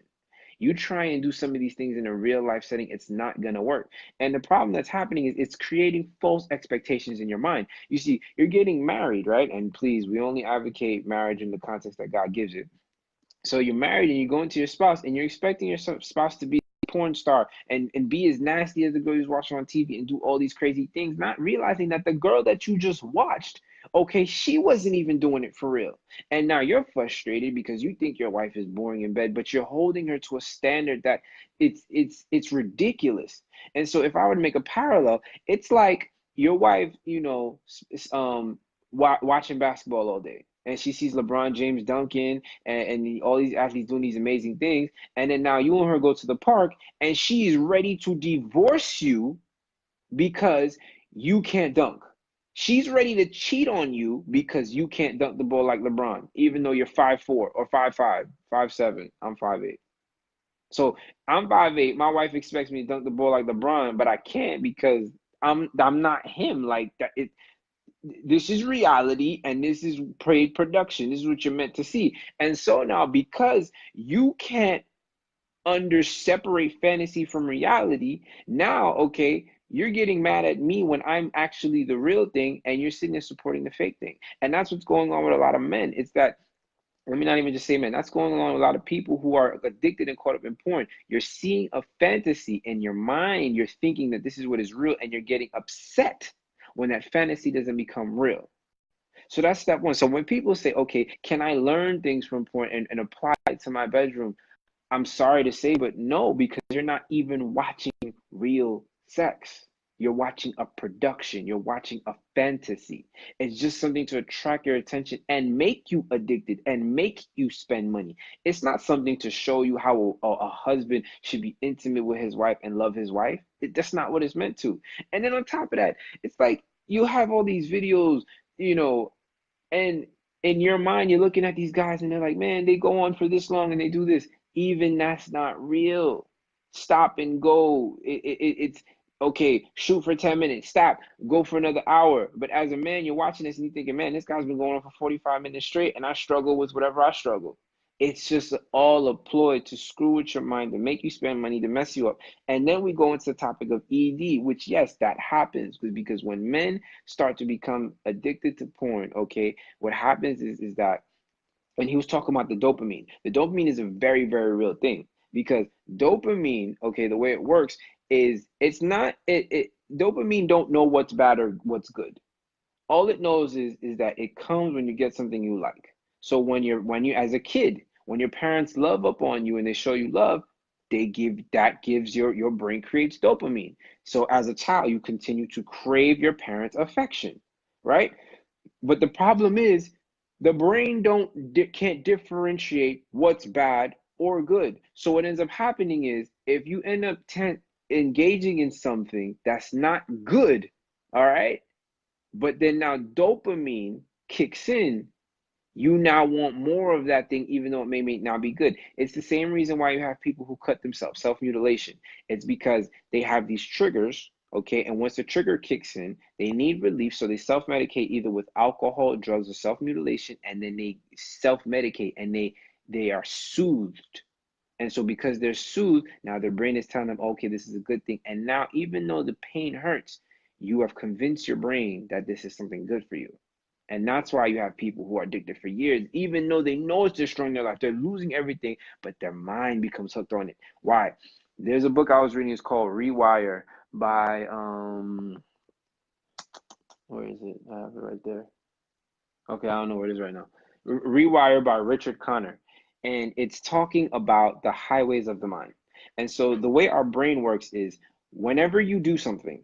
You try and do some of these things in a real life setting, it's not going to work. And the problem that's happening is it's creating false expectations in your mind. You see, you're getting married, right? And please, we only advocate marriage in the context that God gives it. So you're married and you go into your spouse and you're expecting your spouse to be a porn star and be as nasty as the girl who's watching on TV and do all these crazy things, not realizing that the girl that you just watched, okay, she wasn't even doing it for real. And now you're frustrated because you think your wife is boring in bed, but you're holding her to a standard that it's ridiculous. And so if I were to make a parallel, it's like your wife, watching basketball all day. And she sees LeBron James dunking and all these athletes doing these amazing things. And then now you and her go to the park and she is ready to divorce you because you can't dunk. She's ready to cheat on you because you can't dunk the ball like LeBron, even though you're 5'4" or 5'5", 5'7". I'm 5'8". So I'm 5'8". My wife expects me to dunk the ball like LeBron, but I can't because I'm not him. Like that. This is reality and this is paid production. This is what you're meant to see. And so now, because you can't separate fantasy from reality, now, okay, you're getting mad at me when I'm actually the real thing and you're sitting there supporting the fake thing. And that's what's going on with a lot of men. It's that let me not even just say men, that's going along with a lot of people who are addicted and caught up in porn. You're seeing a fantasy in your mind. You're thinking that this is what is real, and you're getting upset when that fantasy doesn't become real. So that's step one. So when people say, okay, can I learn things from porn and apply it to my bedroom? I'm sorry to say, but no, because you're not even watching real sex. You're watching a production. You're watching a fantasy. It's just something to attract your attention and make you addicted and make you spend money. It's not something to show you how a husband should be intimate with his wife and love his wife. That's not what it's meant to. And then on top of that, it's like you have all these videos, you know, and in your mind, you're looking at these guys and they're like, man, they go on for this long and they do this. Even that's not real. Stop and go. It's okay, shoot for 10 minutes, stop, go for another hour. But as a man, you're watching this and you're thinking, man, this guy's been going on for 45 minutes straight and I struggle with whatever I struggle. It's just all a ploy to screw with your mind, to make you spend money, to mess you up. And then we go into the topic of ED, which, yes, that happens because when men start to become addicted to porn, okay, what happens is that, and he was talking about the dopamine is a very, very real thing because dopamine, okay, the way it works is it's not, dopamine don't know what's bad or what's good. All it knows is that it comes when you get something you like. So when you as a kid, when your parents love up on you and they show you love, that gives your brain creates dopamine. So as a child, you continue to crave your parents' affection, right? But the problem is the brain can't differentiate what's bad or good. So what ends up happening is if you end up engaging in something that's not good, all right, but then now dopamine kicks in, you now want more of that thing, even though it may not be good. It's the same reason why you have people who cut themselves, self-mutilation. It's because they have these triggers, okay? And once the trigger kicks in, they need relief, so they self-medicate either with alcohol, drugs, or self-mutilation, and then they self-medicate and they are soothed. And so because they're soothed, now their brain is telling them, okay, this is a good thing. And now, even though the pain hurts, you have convinced your brain that this is something good for you. And that's why you have people who are addicted for years, even though they know it's destroying their life. They're losing everything, but their mind becomes hooked on it. Why? There's a book I was reading, it's called Rewire by where is it? I have it right there. Okay, I don't know where it is right now. Rewire by Richard Connor. And it's talking about the highways of the mind. And so the way our brain works is whenever you do something,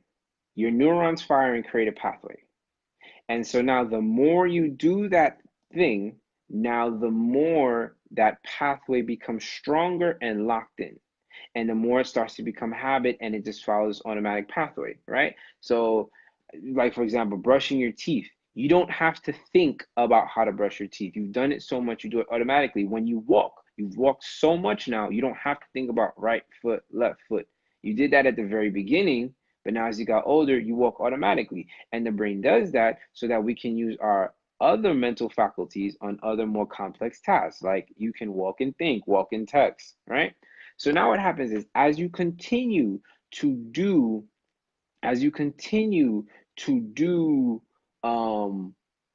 your neurons fire and create a pathway. And so now the more you do that thing, now the more that pathway becomes stronger and locked in. And the more it starts to become habit and it just follows automatic pathway, right? So like for example, brushing your teeth. You don't have to think about how to brush your teeth. You've done it so much, you do it automatically. When you walk, you've walked so much now, you don't have to think about right foot, left foot. You did that at the very beginning, but now as you got older, you walk automatically. And the brain does that so that we can use our other mental faculties on other more complex tasks. Like you can walk and think, walk and text, right? So now what happens is to do, as you continue to do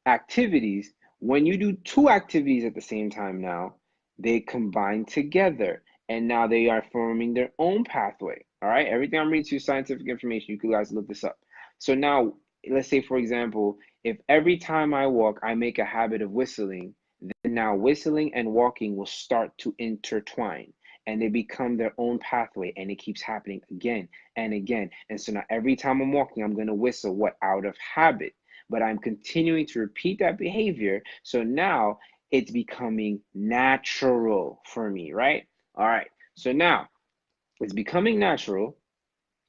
activities, when you do two activities at the same time now, they combine together and now they are forming their own pathway. All right, everything I'm reading to you is scientific information. You guys look this up. So now, let's say, for example, if every time I walk, I make a habit of whistling, then now whistling and walking will start to intertwine and they become their own pathway and it keeps happening again and again. And so now every time I'm walking, I'm going to whistle what out of habit, but I'm continuing to repeat that behavior. So now it's becoming natural for me, right? All right. So now it's becoming natural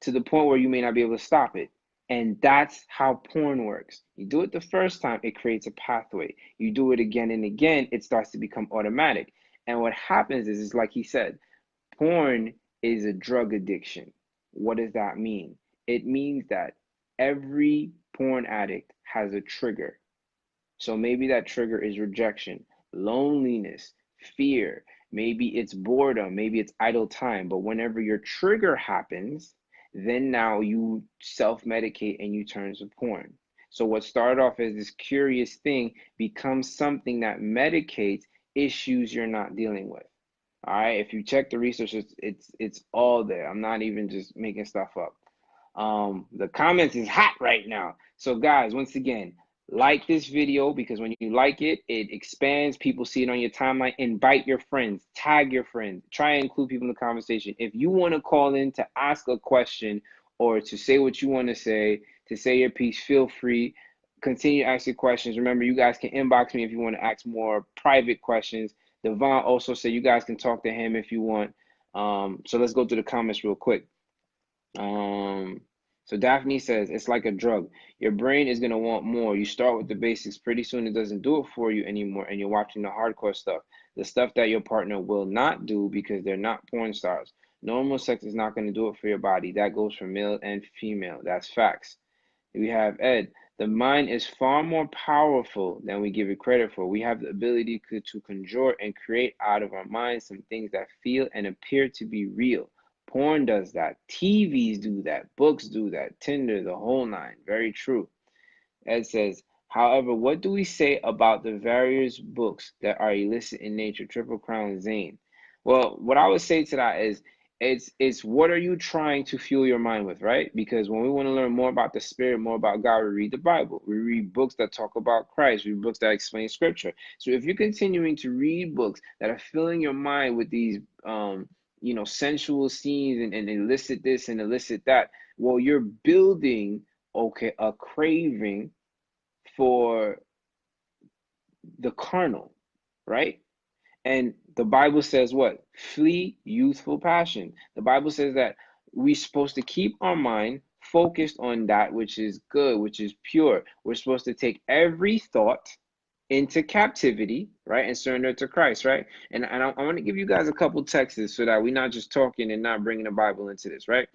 to the point where you may not be able to stop it. And that's how porn works. You do it the first time, it creates a pathway. You do it again and again, it starts to become automatic. And what happens is like he said, porn is a drug addiction. What does that mean? It means that every porn addict has a trigger. So maybe that trigger is rejection, loneliness, fear. Maybe it's boredom, maybe it's idle time. But whenever your trigger happens, then now you self-medicate and you turn to porn. So what started off as this curious thing becomes something that medicates issues you're not dealing with. All right, if you check the research, it's all there. I'm not even just making stuff up. The comments is hot right now. So guys, once again, like this video, because when you like it, it expands. People see it on your timeline. Invite your friends, tag your friends, try and include people in the conversation. If you want to call in to ask a question or to say what you want to say your piece, feel free. Continue to ask your questions. Remember, you guys can inbox me if you want to ask more private questions. Devon also said you guys can talk to him if you want. So let's go to the comments real quick. So Daphne says it's like a drug. Your brain is gonna want more. You start with the basics. Pretty soon it doesn't do it for you anymore, and you're watching the hardcore stuff, the stuff that your partner will not do because they're not porn stars. Normal sex is not gonna do it for your body. That goes for male and female. That's facts. We have Ed. The mind is far more powerful than we give it credit for. We have the ability to conjure and create out of our minds some things that feel and appear to be real. Porn does that. TVs do that. Books do that. Tinder, the whole nine. Very true. Ed says, however, what do we say about the various books that are illicit in nature? Triple Crown Zane. Well, what I would say to that is it's what are you trying to fuel your mind with, right? Because when we want to learn more about the spirit, more about God, we read the Bible. We read books that talk about Christ. We read books that explain scripture. So if you're continuing to read books that are filling your mind with these sensual scenes and illicit this and illicit that, well, you're building a craving for the carnal, right? And the Bible says what? Flee youthful passion. The Bible says that we're supposed to keep our mind focused on that which is good, which is pure. We're supposed to take every thought into captivity, right? And surrender to Christ, right? And I want to give you guys a couple texts so that we're not just talking and not bringing the Bible into this, right?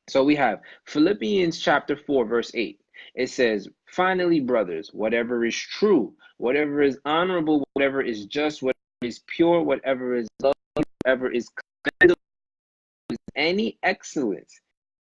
So we have Philippians chapter 4, verse 8. It says, finally, brothers, whatever is true, whatever is honorable, whatever is just, whatever is pure, whatever is lovely, whatever is commendable, any excellence,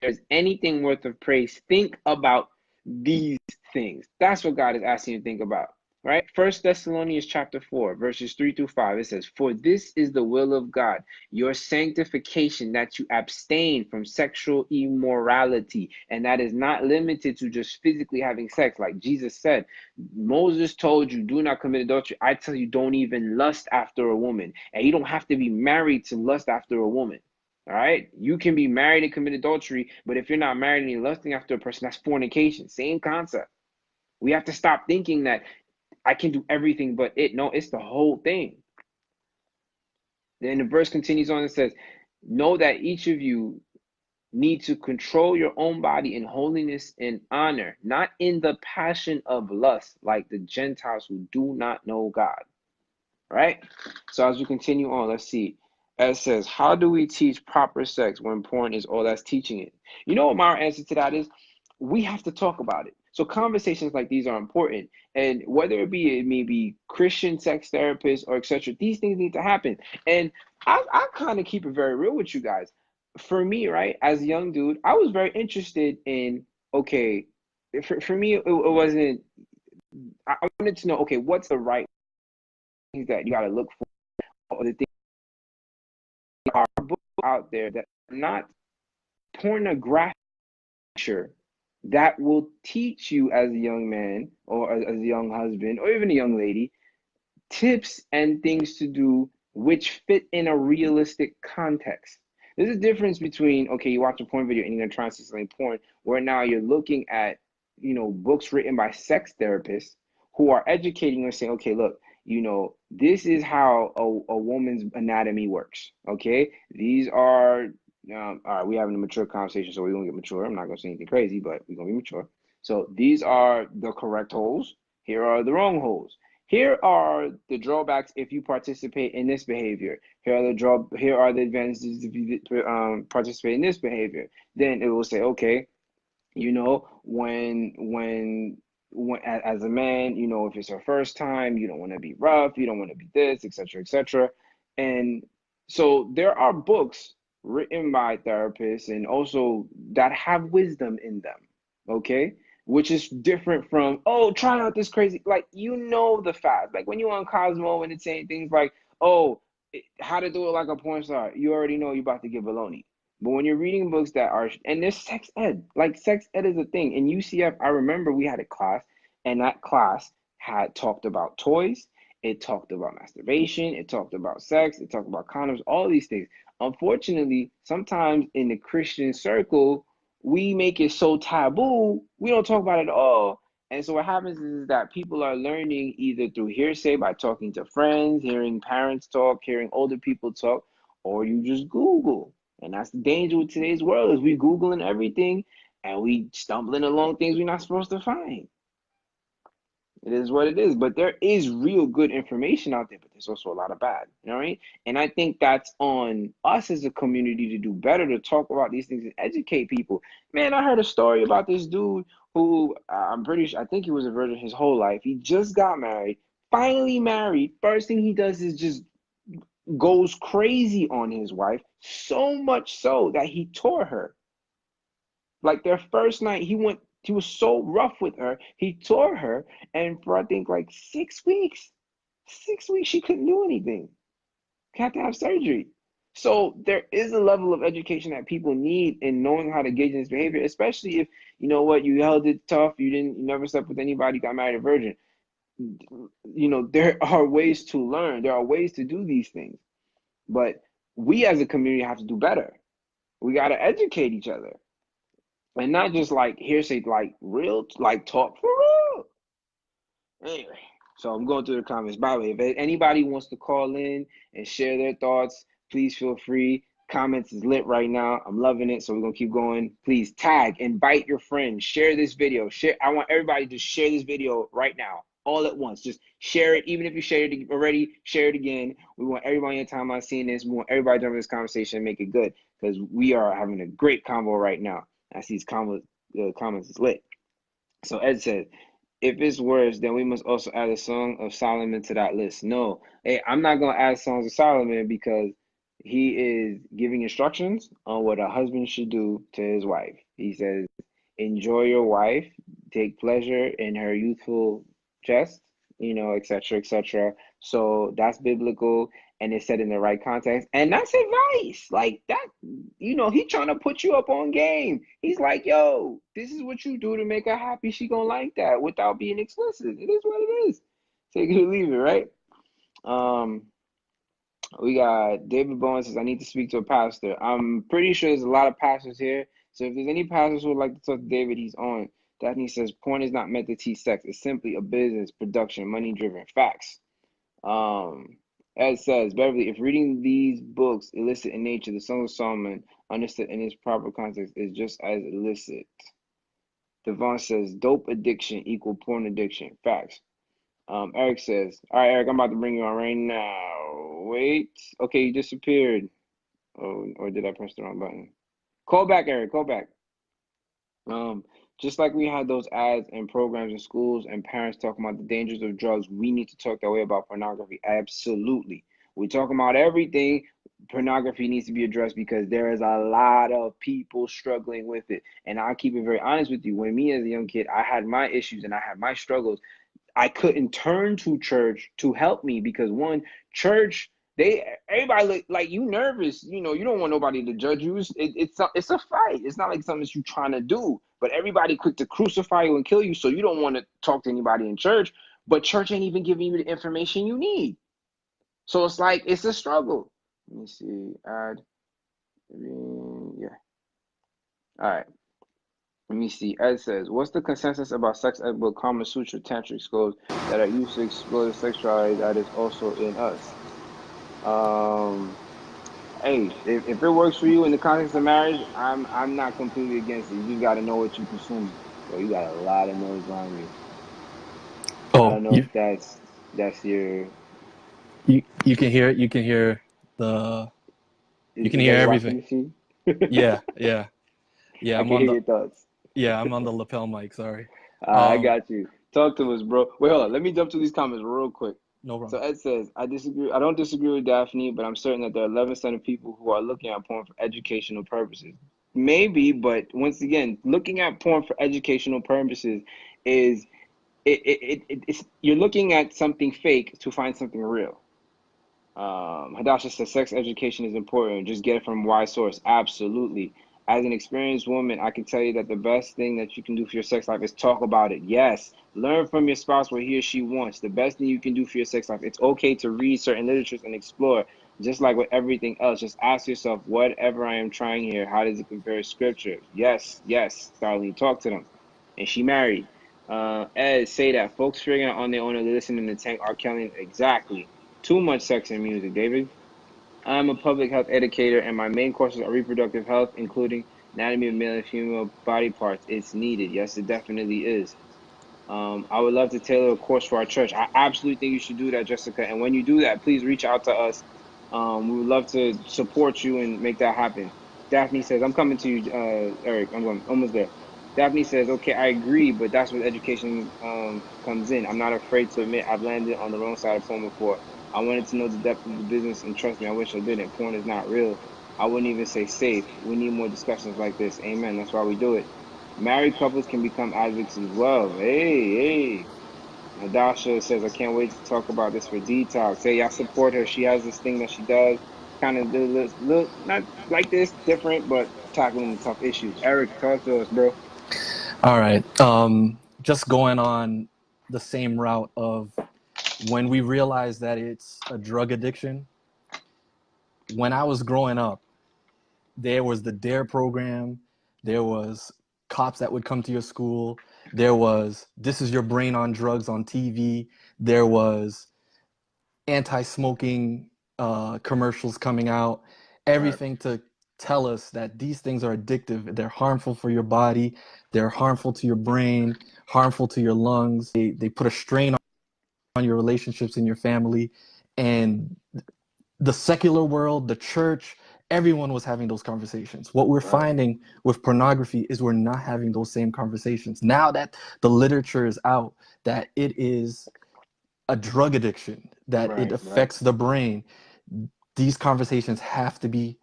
if there's anything worth of praise, think about these things. That's what God is asking you to think about. Right? First Thessalonians chapter 4, verses 3 through 5. It says, for this is the will of God, your sanctification, that you abstain from sexual immorality. And that is not limited to just physically having sex. Like Jesus said, Moses told you, do not commit adultery. I tell you, don't even lust after a woman. And you don't have to be married to lust after a woman. All right. You can be married and commit adultery, but if you're not married and you're lusting after a person, that's fornication. Same concept. We have to stop thinking that I can do everything but it. No, it's the whole thing. Then the verse continues on and says, know that each of you need to control your own body in holiness and honor, not in the passion of lust, like the Gentiles who do not know God. Right? So as we continue on, let's see. It says, how do we teach proper sex when porn is all that's teaching it? You know what my answer to that is? We have to talk about it. So conversations like these are important. And whether it may be Christian sex therapists or etc., these things need to happen. And I kind of keep it very real with you guys. For me, right, as a young dude, I was very interested in, okay, for me, it wasn't, I wanted to know, okay, what's the right things that you got to look for, or the things are books out there that are not pornographic that will teach you as a young man or as a young husband or even a young lady tips and things to do which fit in a realistic context. There's a difference between, okay, you watch a porn video and you're gonna try and see something porn, where now you're looking at, books written by sex therapists who are educating you and saying, okay, look, this is how a woman's anatomy works. Okay, these are all right, we're having a mature conversation, so we're gonna get mature. I'm not gonna say anything crazy, but we're gonna be mature. So these are the correct holes. Here are the wrong holes. Here are the drawbacks if you participate in this behavior. Here are the advantages if you participate in this behavior. Then it will say, okay, when as a man, if it's your first time, you don't want to be rough, you don't want to be this, etc., etc. And so there are books written by therapists and also that have wisdom in them. Okay, which is different from, oh, try out this crazy, like, you know, the fact, like when you're on Cosmo and it's saying things like, oh, how to do it like a porn star, you already know you're about to get baloney. But when you're reading books that are, and there's sex ed, like sex ed is a thing. In UCF, I remember we had a class, and that class had talked about toys, it talked about masturbation, it talked about sex, it talked about condoms, all these things. Unfortunately, sometimes in the Christian circle, we make it so taboo, we don't talk about it at all. And so what happens is that people are learning either through hearsay by talking to friends, hearing parents talk, hearing older people talk, or you just Google. And that's the danger with today's world, is we Googling everything and we stumbling along things we're not supposed to find. It is what it is. But there is real good information out there, but there's also a lot of bad. You know what I mean? And I think that's on us as a community to do better, to talk about these things and educate people. Man, I heard a story about this dude who I'm pretty sure, I think he was a virgin his whole life. He just got married, finally married. First thing he does is just goes crazy on his wife, so much so that he tore her. Like their first night, he was so rough with her, he tore her, and for I think like 6 weeks, 6 weeks she couldn't do anything. Had to have surgery. So there is a level of education that people need in knowing how to gauge this behavior, especially if you know what, you held it tough, you never slept with anybody, got married a virgin. You know, there are ways to learn, there are ways to do these things. But we as a community have to do better. We got to educate each other. And not just like hearsay, like real, like talk for real. Anyway, so I'm going through the comments. By the way, if anybody wants to call in and share their thoughts, please feel free. Comments is lit right now. I'm loving it. So we're gonna keep going. Please tag, invite your friends, share this video. Share. I want everybody to share this video right now, all at once. Just share it. Even if you shared it already, share it again. We want everybody in time on seeing this. We want everybody to jump in this conversation and make it good, because we are having a great convo right now. I see these comments is lit. So Ed said, if it's worse, then we must also add a Song of Solomon to that list. No, hey, I'm not gonna add Songs of Solomon because he is giving instructions on what a husband should do to his wife. He says, enjoy your wife, take pleasure in her youthful jest, you know, etc., etc. So that's biblical, and it's said in the right context, and that's advice. Like that, you know, he trying to put you up on game. He's like, yo, this is what you do to make her happy. She gonna like that without being explicit. It is what it is. Take it or leave it, right? Um, we got David Bowen says, I need to speak to a pastor. I'm pretty sure there's a lot of pastors here. So if there's any pastors who would like to talk to David, he's on. Daphne says, porn is not meant to teach sex. It's simply a business, production, money-driven. Facts. Ed says, Beverly, if reading these books illicit in nature, the Song of Solomon, understood in its proper context, is just as illicit. Devon says, dope addiction equal porn addiction. Facts. Eric says, all right, Eric, I'm about to bring you on right now. Wait. Okay, you disappeared. Oh, or did I press the wrong button? Call back, Eric. Call back. Just like we had those ads and programs in schools and parents talking about the dangers of drugs, we need to talk that way about pornography. Absolutely. We're talking about everything. Pornography needs to be addressed because there is a lot of people struggling with it. And I'll keep it very honest with you. When me as a young kid, I had my issues and I had my struggles. I couldn't turn to church to help me because one, church, everybody look like you nervous. You know, you don't want nobody to judge you. It's a fight. It's not like something that you're trying to do. But everybody quick to crucify you and kill you, so you don't want to talk to anybody in church. But church ain't even giving you the information you need. So it's like it's a struggle. Let me see. Add. Yeah. All right. Let me see. Ed says, what's the consensus about sex ed book Kama Sutra tantric schools that are used to explore the sexuality that is also in us? Hey, if it works for you in the context of marriage, I'm not completely against it. You just got to know what you're consuming. Yo, you got a lot of noise behind you. I Oh, don't know if that's your. you can hear it. You can hear the you can Is hear that your washing everything. machine? Yeah, yeah, yeah. I I'm can on hear the your thoughts. I'm on the lapel mic. Sorry. I Um, got you. Talk to us, bro. Wait, hold on. Let me jump to these comments real quick. no So problem. Ed says, I disagree. I don't disagree with Daphne, but I'm certain that there are 11% of people who are looking at porn for educational purposes. maybe, but once again, looking at porn for educational purposes is it's you're looking at something fake to find something real. Hadassah says sex education is important. Just get it from a wise source. Absolutely. As an experienced woman, I can tell you that the best thing that you can do for your sex life is talk about it. Yes. Learn from your spouse what he or she wants. The best thing you can do for your sex life. It's okay to read certain literatures and explore. Just like with everything else, just ask yourself, whatever I am trying here, how does it compare to scripture? Yes, yes, Starlene, talk to them. And she married. Ed, say that. Folks figuring out on their own and listening to Tank R. Kelly. Exactly. Too much sex and music, David. I'm a public health educator, and my main courses are reproductive health, including anatomy of male and female body parts. It's needed. Yes, it definitely is. I would love to tailor a course for our church. I absolutely think you should do that, Jessica. And when you do that, please reach out to us. We would love to support you and make that happen. Daphne says, I'm coming to you, Eric. I'm going almost there. Daphne says, okay, I agree, but that's where education comes in. I'm not afraid to admit I've landed on the wrong side of porn before. I wanted to know the depth of the business, and trust me, I wish I didn't. Porn is not real. I wouldn't even say safe. We need more discussions like this. Amen. That's why we do it. Married couples can become advocates as well. Hey. Nadasha says, I can't wait to talk about this for Detox. Hey, I support her. She has this thing that she does, kind of little, not like this, different, but tackling the tough issues. Eric, talk to us, bro. All right. Just going on the same route of when we realize that it's a drug addiction. When I was growing up, there was the DARE program. There was cops that would come to your school. There was This Is Your Brain on Drugs on TV. There was anti-smoking commercials coming out. Everything to tell us that these things are addictive. They're harmful for your body. They're harmful to your brain, harmful to your lungs. They put a strain on your relationships in your family. And the secular world, the church, everyone was having those conversations. What we're finding with pornography is we're not having those same conversations. Now that the literature is out, that it is a drug addiction, that it affects the brain, these conversations have to be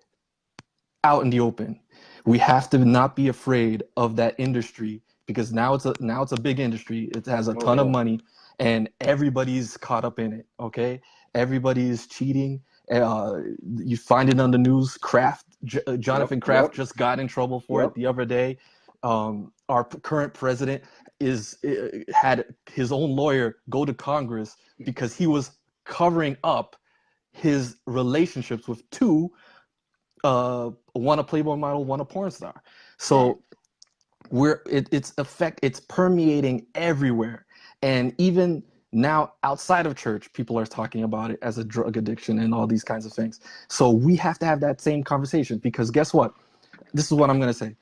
out in the open. We have to not be afraid of that industry, because now it's a big industry. It has a ton of money, and everybody's caught up in it. Okay, everybody's cheating. You find it on the news. Jonathan Kraft just got in trouble for it the other day. Our current president had his own lawyer go to Congress because he was covering up his relationships with two, one a Playboy model, one a porn star. So it's permeating everywhere, and even now outside of church, people are talking about it as a drug addiction and all these kinds of things. So we have to have that same conversation, because guess what? This is what I'm going to say.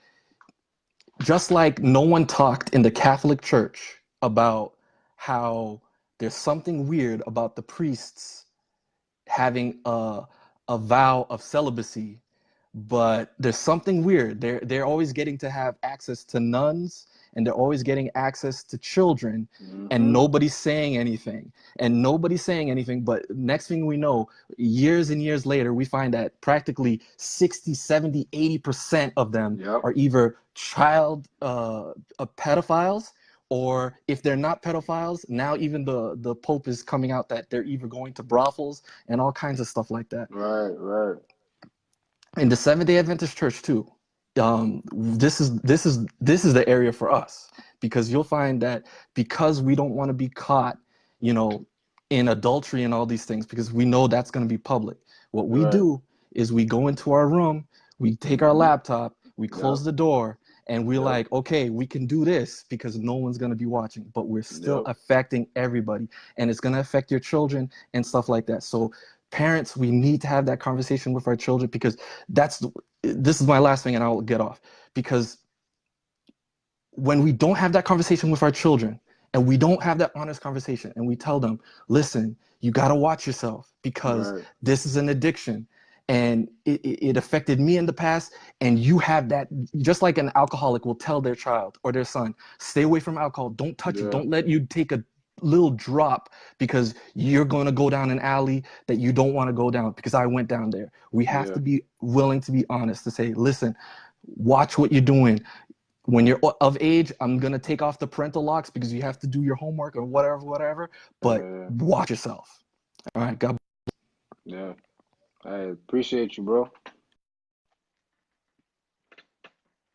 Just like no one talked in the Catholic Church about how there's something weird about the priests having a vow of celibacy, but there's something weird. They're always getting to have access to nuns, and they're always getting access to children, and nobody's saying anything. But next thing we know, years and years later, we find that practically 60, 70, 80% of them are either child pedophiles, or if they're not pedophiles, now even the Pope is coming out that they're either going to brothels and all kinds of stuff like that. Right. In the Seventh-day Adventist Church too, this is the area for us, because you'll find that because we don't want to be caught, in adultery and all these things, because we know that's going to be public. What we do is we go into our room, we take our laptop, we close the door, and we're like, okay, we can do this because no one's going to be watching, but we're still affecting everybody, and it's going to affect your children and stuff like that. So parents, we need to have that conversation with our children, because this is my last thing and I'll get off. Because when we don't have that conversation with our children, and we don't have that honest conversation, and we tell them, listen, you got to watch yourself, because this is an addiction, and it affected me in the past, and you have that. Just like an alcoholic will tell their child or their son, stay away from alcohol, don't touch it, don't let you take a little drop, because you're going to go down an alley that you don't want to go down, because I went down there. We have to be willing to be honest, to say, listen, Watch what you're doing. When you're of age, I'm gonna take off the parental locks because you have to do your homework or whatever. But watch yourself. All right, God. Yeah, I appreciate you, bro.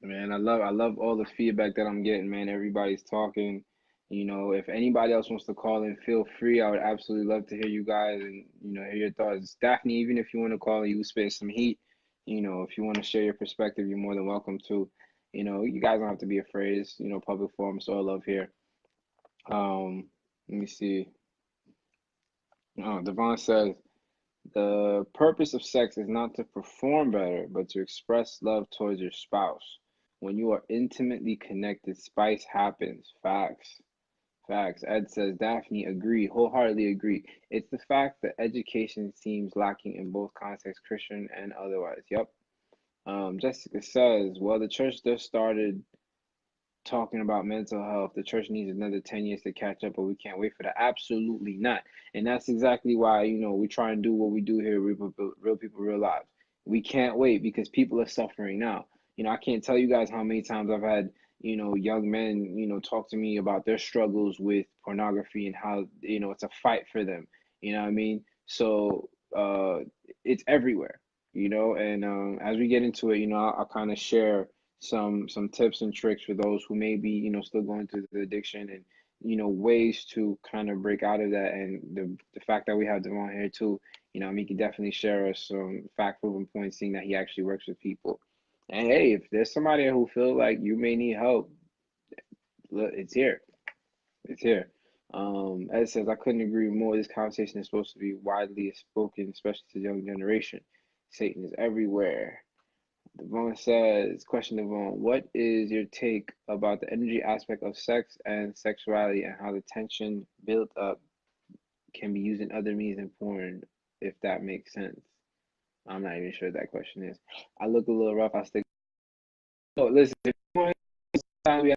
Man, I love all the feedback that I'm getting, man. Everybody's talking. You know, if anybody else wants to call in, feel free. I would absolutely love to hear you guys and, you know, hear your thoughts. Daphne, even if you want to call and you spit some heat, you know, if you want to share your perspective, you're more than welcome to. You know, you guys don't have to be afraid. It's, you know, public forum, so I love here. Let me see. Devon says, the purpose of sex is not to perform better, but to express love towards your spouse. When you are intimately connected, spice happens. Facts. Facts. Ed says, Daphne, agree, wholeheartedly agree. It's the fact that education seems lacking in both contexts, Christian and otherwise. Yep. Jessica says, well, the church just started talking about mental health. The church needs another 10 years to catch up, but we can't wait for that. Absolutely not. And that's exactly why, you know, we try and do what we do here, real people, real lives. We can't wait because people are suffering now. You know, I can't tell you guys how many times I've had, you know, young men, you know, talk to me about their struggles with pornography and how, you know, it's a fight for them. You know what I mean? So it's everywhere, you know, and as we get into it, you know, I'll kind of share some tips and tricks for those who may be, you know, still going through the addiction and, you know, ways to kind of break out of that. And the fact that we have Devon here too, you know, I mean, he can definitely share us some fact-proven points, seeing that he actually works with people. And hey, if there's somebody who feel like you may need help, look, it's here. It's here. Ed says, I couldn't agree more. This conversation is supposed to be widely spoken, especially to the young generation. Satan is everywhere. Devon says, question Devon, what is your take about the energy aspect of sex and sexuality and how the tension built up can be used in other means in porn, if that makes sense? I'm not even sure what that question is. I look a little rough. I stick. Oh, listen, if you want time,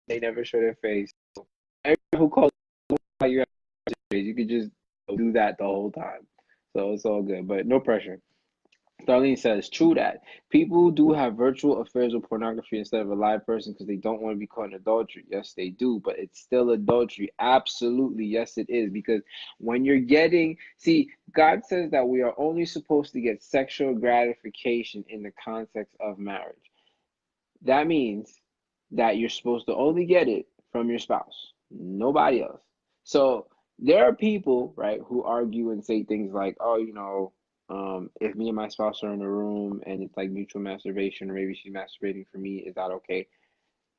they never show their face. Everyone who calls like you have face, you could just do that the whole time. So it's all good, but no pressure. Darlene says, true that. People do have virtual affairs with pornography instead of a live person because they don't want to be caught in adultery. Yes, they do, but it's still adultery. Absolutely, yes, it is. Because when you're getting, see, God says that we are only supposed to get sexual gratification in the context of marriage. That means that you're supposed to only get it from your spouse, nobody else. So there are people, right, who argue and say things like, oh, you know, if me and my spouse are in a room and it's like mutual masturbation, or maybe she's masturbating for me, is that okay?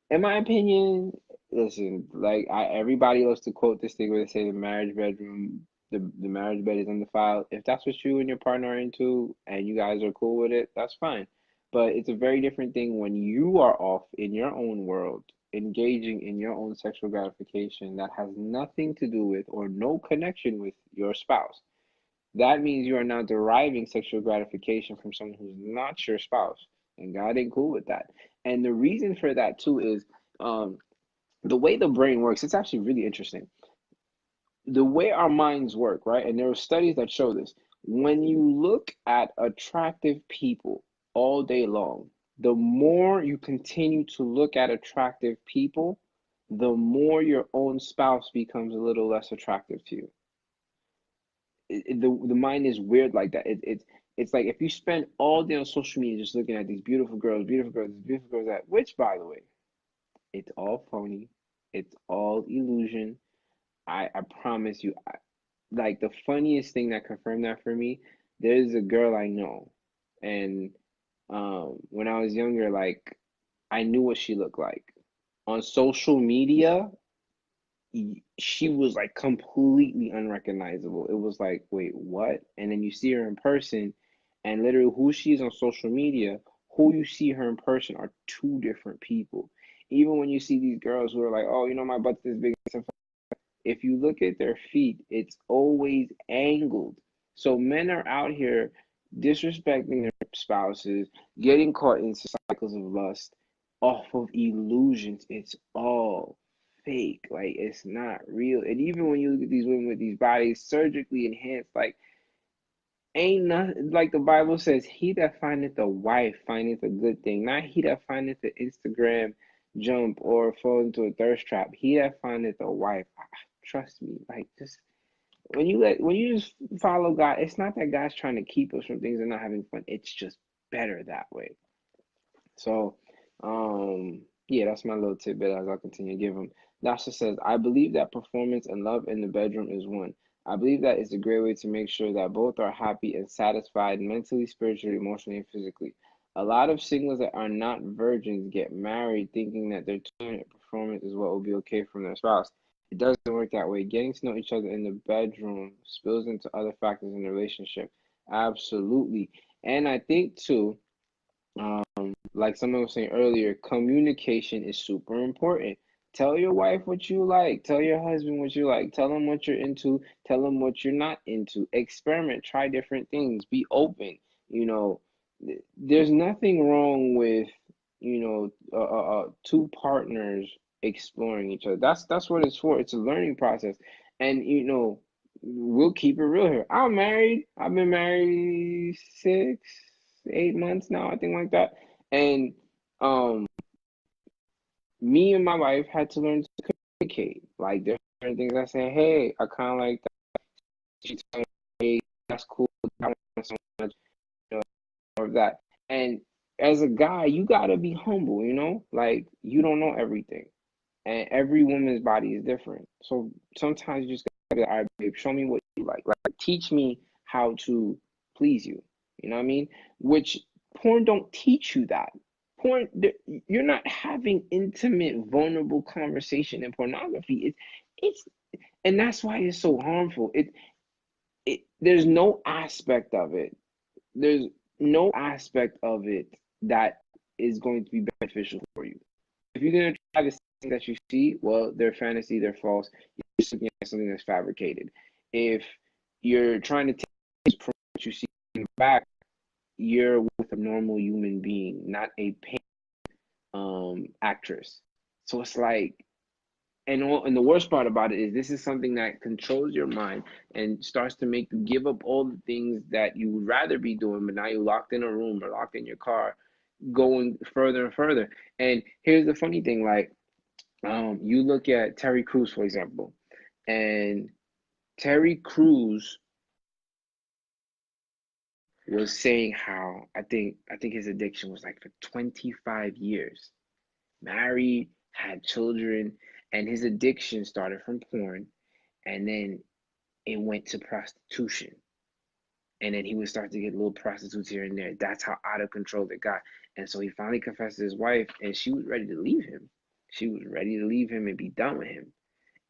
In my opinion, listen, like everybody loves to quote this thing where they say the marriage bedroom, the marriage bed is undefiled. If that's what you and your partner are into and you guys are cool with it, that's fine. But it's a very different thing when you are off in your own world, engaging in your own sexual gratification that has nothing to do with or no connection with your spouse. That means you are now deriving sexual gratification from someone who's not your spouse, and God ain't cool with that. And the reason for that too is um, the way the brain works. It's actually really interesting. The way our minds work, right? And there are studies that show this. When you look at attractive people all day long, the more you continue to look at attractive people, the more your own spouse becomes a little less attractive to you. The mind is weird like that. It's like if you spend all day on social media just looking at these beautiful girls that, which by the way, it's all phony, it's all illusion. I promise you. Like the funniest thing that confirmed that for me, there's a girl I know, and when I was younger, like I knew what she looked like. On social media, she was like completely unrecognizable. It was like, wait, what? And then you see her in person, and literally who she is on social media, who you see her in person are two different people. Even when you see these girls who are like, oh, you know, my butt's this big. If you look at their feet, it's always angled. So men are out here disrespecting their spouses, getting caught in cycles of lust off of illusions. It's all fake. Like it's not real. And even when you look at these women with these bodies surgically enhanced, like Ain't nothing like the Bible says, he that findeth a wife findeth a good thing, not he that findeth the Instagram jump or fall into a thirst trap. He that findeth a wife. Trust me, like just when you just follow God, it's not that God's trying to keep us from things and not having fun. It's just better that way. So, yeah, that's my little tidbit as I'll continue to give them. Dasha says, I believe that performance and love in the bedroom is one. I believe that is a great way to make sure that both are happy and satisfied mentally, spiritually, emotionally, and physically. A lot of singles that are not virgins get married thinking that their 2-minute performance is what will be okay from their spouse. It doesn't work that way. Getting to know each other in the bedroom spills into other factors in the relationship. Absolutely. And I think, too, like someone was saying earlier, communication is super important. Tell your wife what you like. Tell your husband what you like. Tell them what you're into. Tell them what you're not into. Experiment. Try different things. Be open. You know, there's nothing wrong with, two partners exploring each other. That's what it's for. It's a learning process. And, we'll keep it real here. I'm married. I've been married 6, 8 months now, I think like that. And me and my wife had to learn to communicate. Like there's certain things I say, hey, I kind of like that. She told me, hey, that's cool. I want so much, more of that. And as a guy, you gotta be humble. Like you don't know everything, and every woman's body is different. So sometimes you just gotta be like, all right, babe, show me what you like. Like teach me how to please you. You know what I mean? Which porn don't teach you that. Porn, you're not having intimate, vulnerable conversation in pornography. It's, and that's why it's so harmful. There's no aspect of it. There's no aspect of it that is going to be beneficial for you. If you're gonna try to see that you see, well, they're fantasy, they're false. You're looking at something that's fabricated. If you're trying to take from what you see back, you're with a normal human being, not a paid actress. So it's like, and the worst part about it is this is something that controls your mind and starts to make you give up all the things that you would rather be doing, but now you're locked in a room or locked in your car, going further and further. And here's the funny thing, like, you look at Terry Crews, for example, and Terry Crews was saying how I think his addiction was like for 25 years, married, had children, and his addiction started from porn, and then it went to prostitution. And then he would start to get little prostitutes here and there. That's how out of control it got. And so he finally confessed to his wife, and she was ready to leave him. She was ready to leave him and be done with him.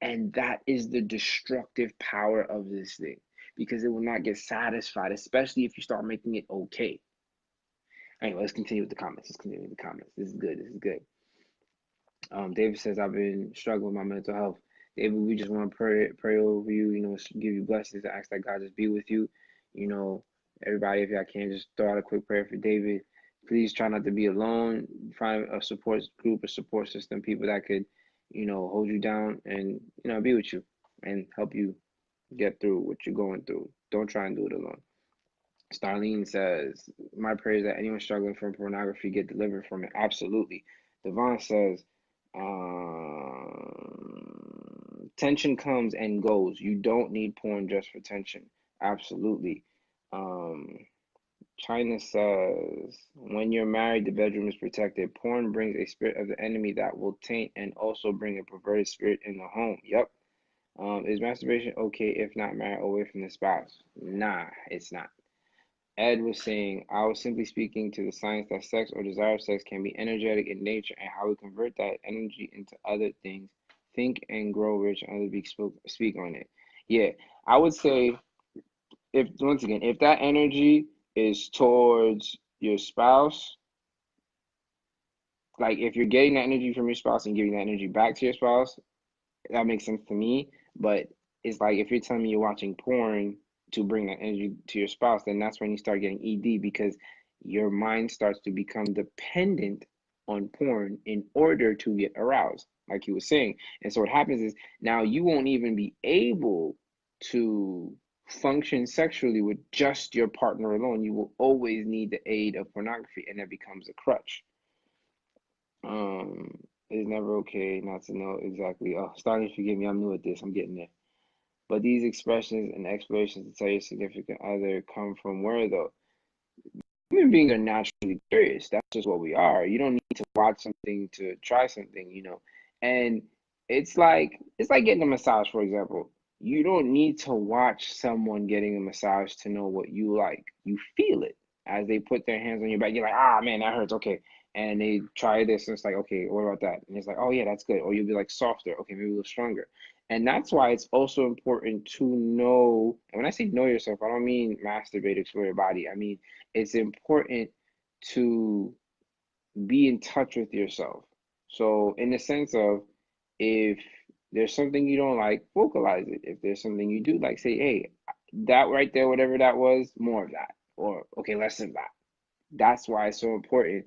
And that is the destructive power of this thing, because it will not get satisfied, especially if you start making it okay. Anyway, let's continue with the comments. This is good. This is good. David says, I've been struggling with my mental health. David, we just want to pray over you, give you blessings, ask that God just be with you. Everybody, if y'all can, just throw out a quick prayer for David. Please try not to be alone. Find a support group, a support system, people that could, hold you down and, be with you and help you get through what you're going through. Don't try and do it alone. Starlene says, my prayer is that anyone struggling from pornography get delivered from it. Absolutely. Devon says, tension comes and goes. You don't need porn just for tension. Absolutely. China says, when you're married, the bedroom is protected. Porn brings a spirit of the enemy that will taint and also bring a perverted spirit in the home. Yep. Is masturbation okay if not married away from the spouse? Nah, it's not. Ed was saying, I was simply speaking to the science that sex or desire of sex can be energetic in nature and how we convert that energy into other things. Think and grow rich and others speak on it. Yeah, I would say, if that energy is towards your spouse, like if you're getting that energy from your spouse and giving that energy back to your spouse, that makes sense to me. But it's like if you're telling me you're watching porn to bring that energy to your spouse, then that's when you start getting ED, because your mind starts to become dependent on porn in order to get aroused, like you were saying. And so what happens is now you won't even be able to function sexually with just your partner alone. You will always need the aid of pornography, and that becomes a crutch. It's never okay not to know exactly. Oh, starting to forgive me, I'm new at this. I'm getting there. But these expressions and explorations to tell your significant other come from where, though? Human beings are naturally curious. That's just what we are. You don't need to watch something to try something, you know. And it's like getting a massage, for example. You don't need to watch someone getting a massage to know what you like. You feel it as they put their hands on your back. You're like, ah, man, that hurts. Okay. And they try this, and it's like, okay, what about that? And it's like, oh yeah, that's good. Or you'll be like softer. Okay, maybe a little stronger. And that's why it's also important to know. And when I say know yourself, I don't mean masturbate, explore your body. I mean it's important to be in touch with yourself. So, in the sense of if there's something you don't like, vocalize it. If there's something you do like, say, hey, that right there, whatever that was, more of that. Or, okay, less of that. That's why it's so important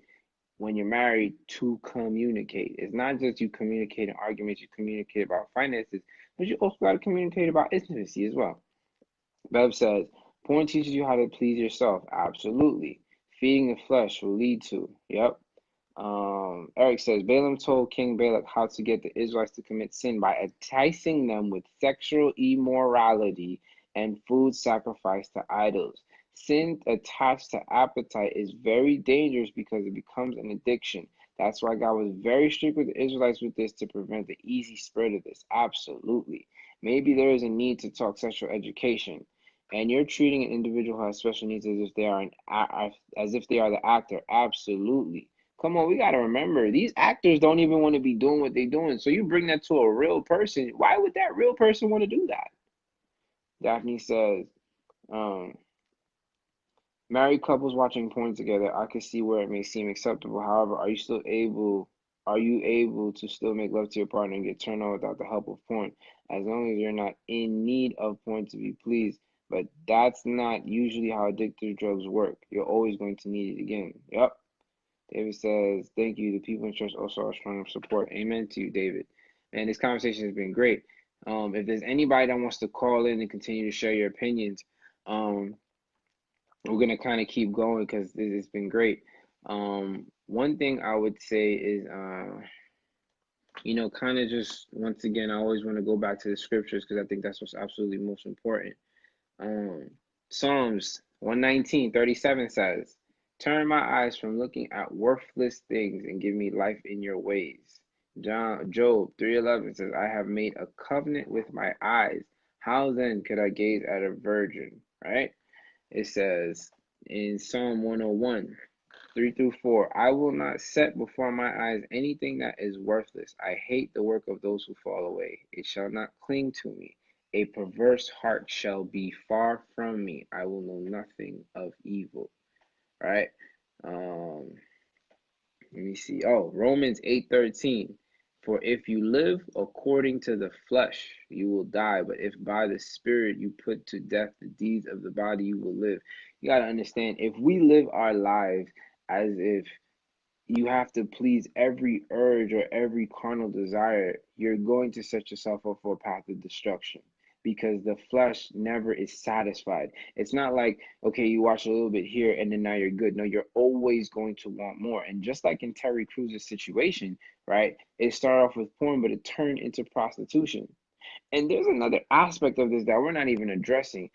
when you're married to communicate. It's not just you communicate in arguments, you communicate about finances, but you also got to communicate about intimacy as well. Bev says, porn teaches you how to please yourself. Absolutely. Feeding the flesh will lead to. Yep. Eric says, Balaam told King Balak how to get the Israelites to commit sin by enticing them with sexual immorality and food sacrificed to idols. Sin attached to appetite is very dangerous because it becomes an addiction. That's why God was very strict with the Israelites with this to prevent the easy spread of this. Absolutely. Maybe there is a need to talk sexual education, and you're treating an individual who has special needs as if they are as if they are the actor. Absolutely. Come on, we got to remember these actors don't even want to be doing what they're doing. So you bring that to a real person. Why would that real person want to do that? Daphne says, um, married couples watching porn together, I can see where it may seem acceptable. However, are you able to still make love to your partner and get turned on without the help of porn? As long as you're not in need of porn to be pleased. But that's not usually how addictive drugs work. You're always going to need it again. Yep. David says, thank you. The people in church also are strong support. Amen to you, David. Man, this conversation has been great. If there's anybody that wants to call in and continue to share your opinions, we're gonna kind of keep going because it's been great. One thing I would say is, kind of just once again, I always want to go back to the scriptures because I think that's what's absolutely most important. Psalms 119:37 says, turn my eyes from looking at worthless things and give me life in your ways. Job 3:11 says, I have made a covenant with my eyes. How then could I gaze at a virgin? Right? It says in Psalm 101, 3 through 4, I will not set before my eyes anything that is worthless. I hate the work of those who fall away. It shall not cling to me. A perverse heart shall be far from me. I will know nothing of evil. Right? Let me see. Oh, Romans 8:13. For if you live according to the flesh, you will die. But if by the Spirit you put to death the deeds of the body, you will live. You got to understand, if we live our lives as if you have to please every urge or every carnal desire, you're going to set yourself up for a path of destruction because the flesh never is satisfied. It's not like, okay, you watch a little bit here and then now you're good. No, you're always going to want more. And just like in Terry Cruz's situation, right? It started off with porn, but it turned into prostitution. And there's another aspect of this that we're not even addressing.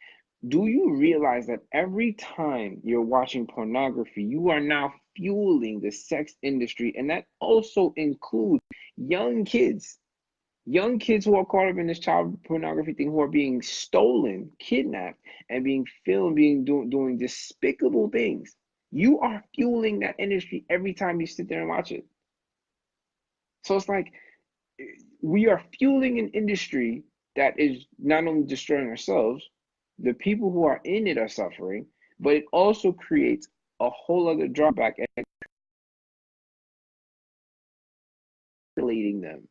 Do you realize that every time you're watching pornography, you are now fueling the sex industry? And that also includes young kids. Young kids who are caught up in this child pornography thing, who are being stolen, kidnapped, and being filmed, doing despicable things. You are fueling that industry every time you sit there and watch it. So it's like we are fueling an industry that is not only destroying ourselves, the people who are in it are suffering, but it also creates a whole other drawback and manipulating them.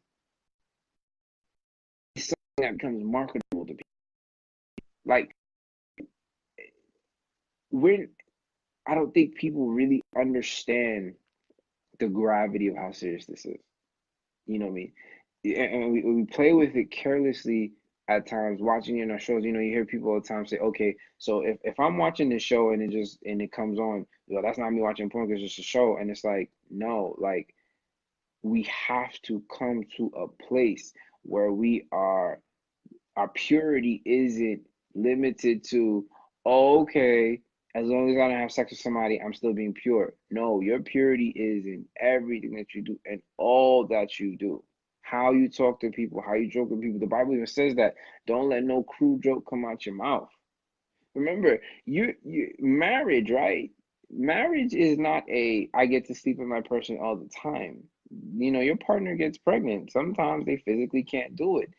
It's something that becomes marketable to people. Like I don't think people really understand the gravity of how serious this is. You know what I mean? And we play with it carelessly at times watching, shows, you hear people all the time say, okay, so if I'm watching this show and it comes on, that's not me watching porn because it's just a show. And it's like, no, like we have to come to a place where our purity isn't limited to, oh, okay, as long as I don't have sex with somebody, I'm still being pure. No, your purity is in everything that you do and all that you do. How you talk to people, how you joke with people. The Bible even says that don't let no crude joke come out your mouth. Remember, you marriage, right? Marriage is not I get to sleep with my person all the time. Your partner gets pregnant. Sometimes they physically can't do it.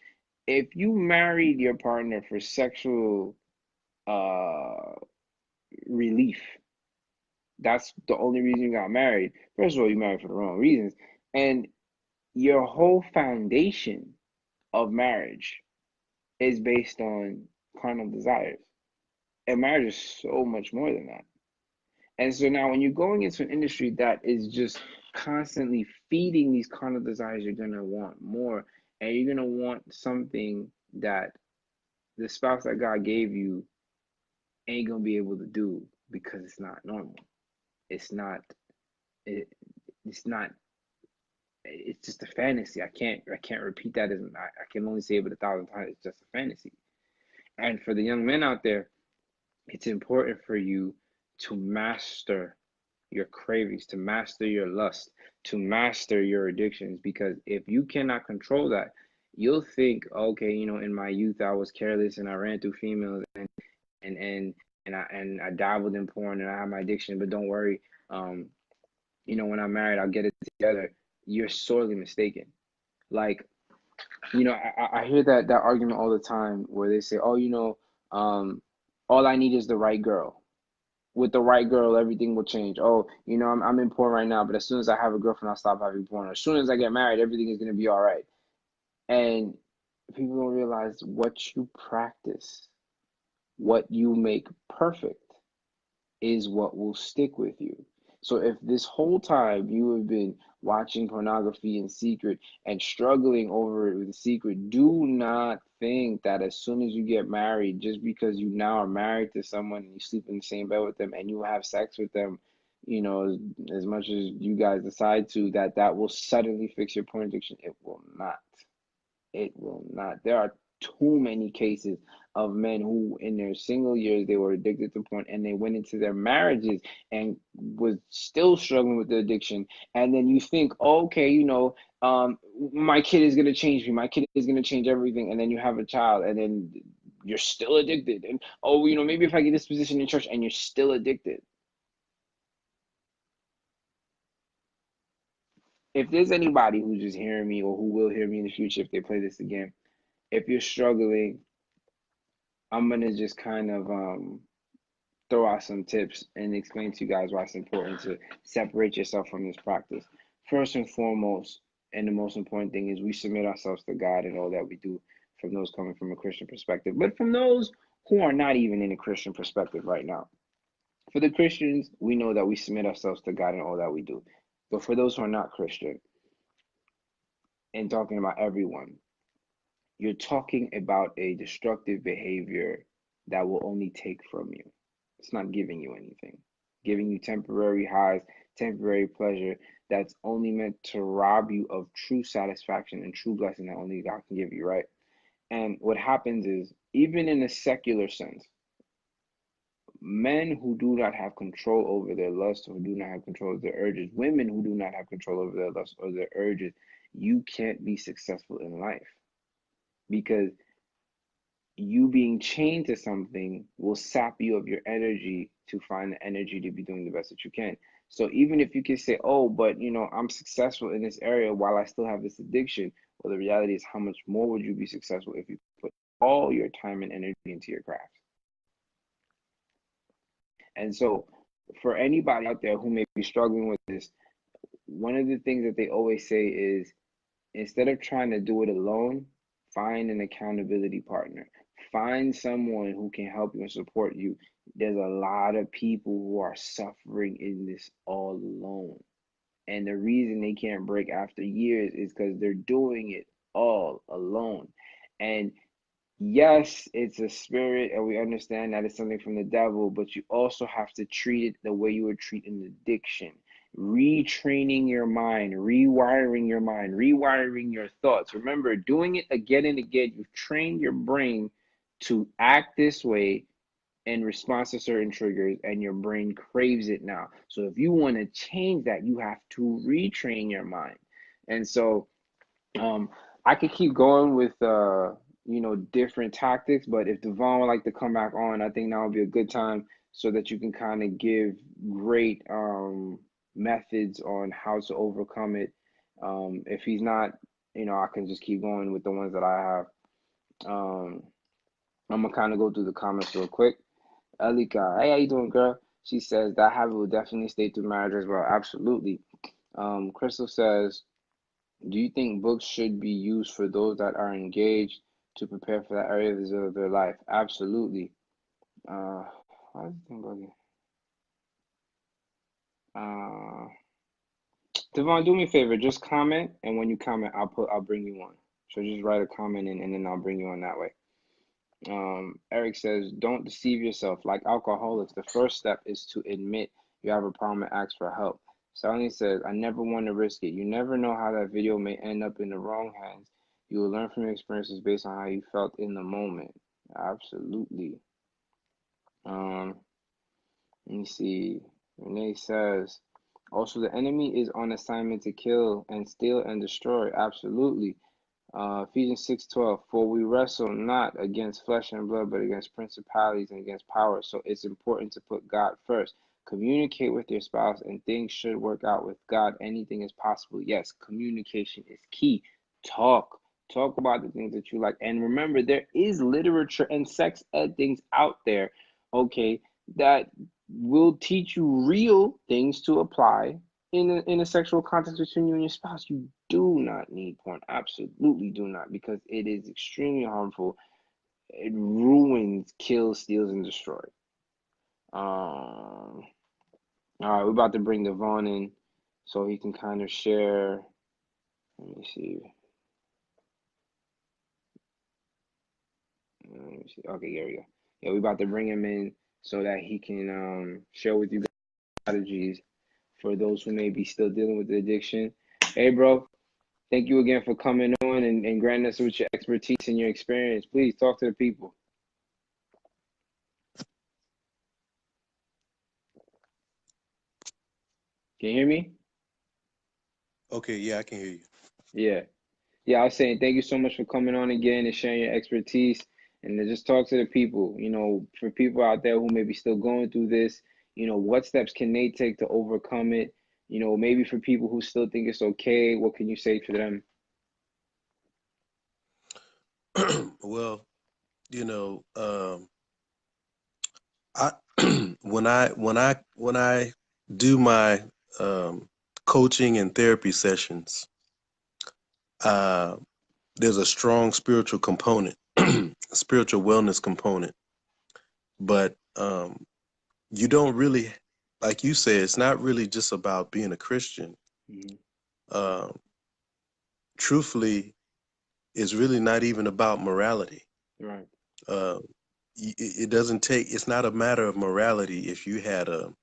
If you married your partner for sexual uh relief, that's the only reason you got married. First of all, you married for the wrong reasons. And your whole foundation of marriage is based on carnal desires. And marriage is so much more than that. And so now when you're going into an industry that is just constantly feeding these carnal desires, you're gonna want more. And you're gonna want something that the spouse that God gave you ain't gonna be able to do because it's not normal. It's not it, it's not it's just a fantasy. I can't repeat that as I can only say it 1,000 times. It's just a fantasy. And for the young men out there, it's important for you to master your cravings, to master your lust, to master your addictions. Because if you cannot control that, you'll think, okay, in my youth I was careless and I ran through females and and and I dabbled in porn and I have my addiction, but don't worry, when I'm married I'll get it together. You're sorely mistaken. Like, I hear that argument all the time where they say, oh, all I need is the right girl. With the right girl, everything will change. Oh, I'm in porn right now, but as soon as I have a girlfriend, I'll stop having porn. As soon as I get married, everything is gonna be all right. And people don't realize what you practice, what you make perfect, is what will stick with you. So if this whole time you have been watching pornography in secret and struggling over it with secret, do not think that as soon as you get married, just because you now are married to someone and you sleep in the same bed with them and you have sex with them, as much as you guys decide to, that will suddenly fix your porn addiction. It will not. It will not. There are too many cases of men who, in their single years, they were addicted to porn and they went into their marriages and was still struggling with the addiction. And then you think, okay, my kid is going to change me. My kid is going to change everything. And then you have a child and then you're still addicted. And, oh, maybe if I get this position in church, and you're still addicted. If there's anybody who's just hearing me or who will hear me in the future if they play this again, if you're struggling, I'm gonna just kind of throw out some tips and explain to you guys why it's important to separate yourself from this practice. First and foremost, and the most important thing is we submit ourselves to God in all that we do, from those coming from a Christian perspective, but from those who are not even in a Christian perspective right now. For the Christians, we know that we submit ourselves to God in all that we do. But for those who are not Christian, and talking about everyone, you're talking about a destructive behavior that will only take from you. It's not giving you anything. Giving you temporary highs, temporary pleasure that's only meant to rob you of true satisfaction and true blessing that only God can give you, right? And what happens is, even in a secular sense, men who do not have control over their lust, or who do not have control of their urges, women who do not have control over their lust or their urges, you can't be successful in life, because you being chained to something will sap you of your energy to find the energy to be doing the best that you can. So even if you can say, oh, but I'm successful in this area while I still have this addiction, well, the reality is, how much more would you be successful if you put all your time and energy into your craft? And so for anybody out there who may be struggling with this, one of the things that they always say is, instead of trying to do it alone, find an accountability partner. Find someone who can help you and support you. There's a lot of people who are suffering in this all alone. And the reason they can't break after years is because they're doing it all alone. And yes, it's a spirit, and we understand that it's something from the devil, but you also have to treat it the way you would treat an addiction. Retraining your mind, rewiring your thoughts. Remember, doing it again and again, you've trained your brain to act this way in response to certain triggers, and your brain craves it now. So if you want to change that, you have to retrain your mind. And so um, I could keep going with different tactics, but if Devon would like to come back on, I think now would be a good time so that you can kind of give great methods on how to overcome it. If he's not, I can just keep going with the ones that I have. Um, I'm gonna kind of go through the comments real quick. Elika, hey, how you doing, girl? She says that habit will definitely stay through marriage as well. Absolutely. Crystal says, do you think books should be used for those that are engaged to prepare for that area of their life? Absolutely. Why is the thing bugging? Uh, Devon, do me a favor. Just comment, and when you comment, I'll bring you on. So just write a comment and then I'll bring you on that way. Eric says, don't deceive yourself. Like alcoholics, the first step is to admit you have a problem and ask for help. Sally says, I never want to risk it. You never know how that video may end up in the wrong hands. You will learn from your experiences based on how you felt in the moment. Absolutely. Let me see. Renee says, also, the enemy is on assignment to kill and steal and destroy. Absolutely. Ephesians 6:12, for we wrestle not against flesh and blood, but against principalities and against powers. So it's important to put God first. Communicate with your spouse, and things should work out with God. Anything is possible. Yes, communication is key. Talk. Talk about the things that you like. And remember, there is literature and sex ed things out there, okay, that will teach you real things to apply in a sexual context between you and your spouse. You do not need porn. Absolutely do not, because it is extremely harmful. It ruins, kills, steals, and destroys. All right, we're about to bring Devon in so he can kind of share. Let me see. Let me see. Okay, here we go. Yeah, we're about to bring him in so that he can share with you guys strategies for those who may be still dealing with the addiction. Hey, bro. Thank you again for coming on and granting us with your expertise and your experience. Please talk to the people. Can you hear me? Okay, yeah, I can hear you. Yeah. Yeah, I was saying thank you so much for coming on again and sharing your expertise and to just talk to the people. For people out there who may be still going through this, what steps can they take to overcome it? Maybe for people who still think it's okay, what can you say to them? Well, I when I do my coaching and therapy sessions, uh, there's a strong spiritual component, spiritual wellness component. But you don't really, like you said, it's not really just about being a Christian. Mm-hmm. Uh, Truthfully, it's really not even about morality. Right. Uh, it doesn't take. It's not a matter of morality if you had a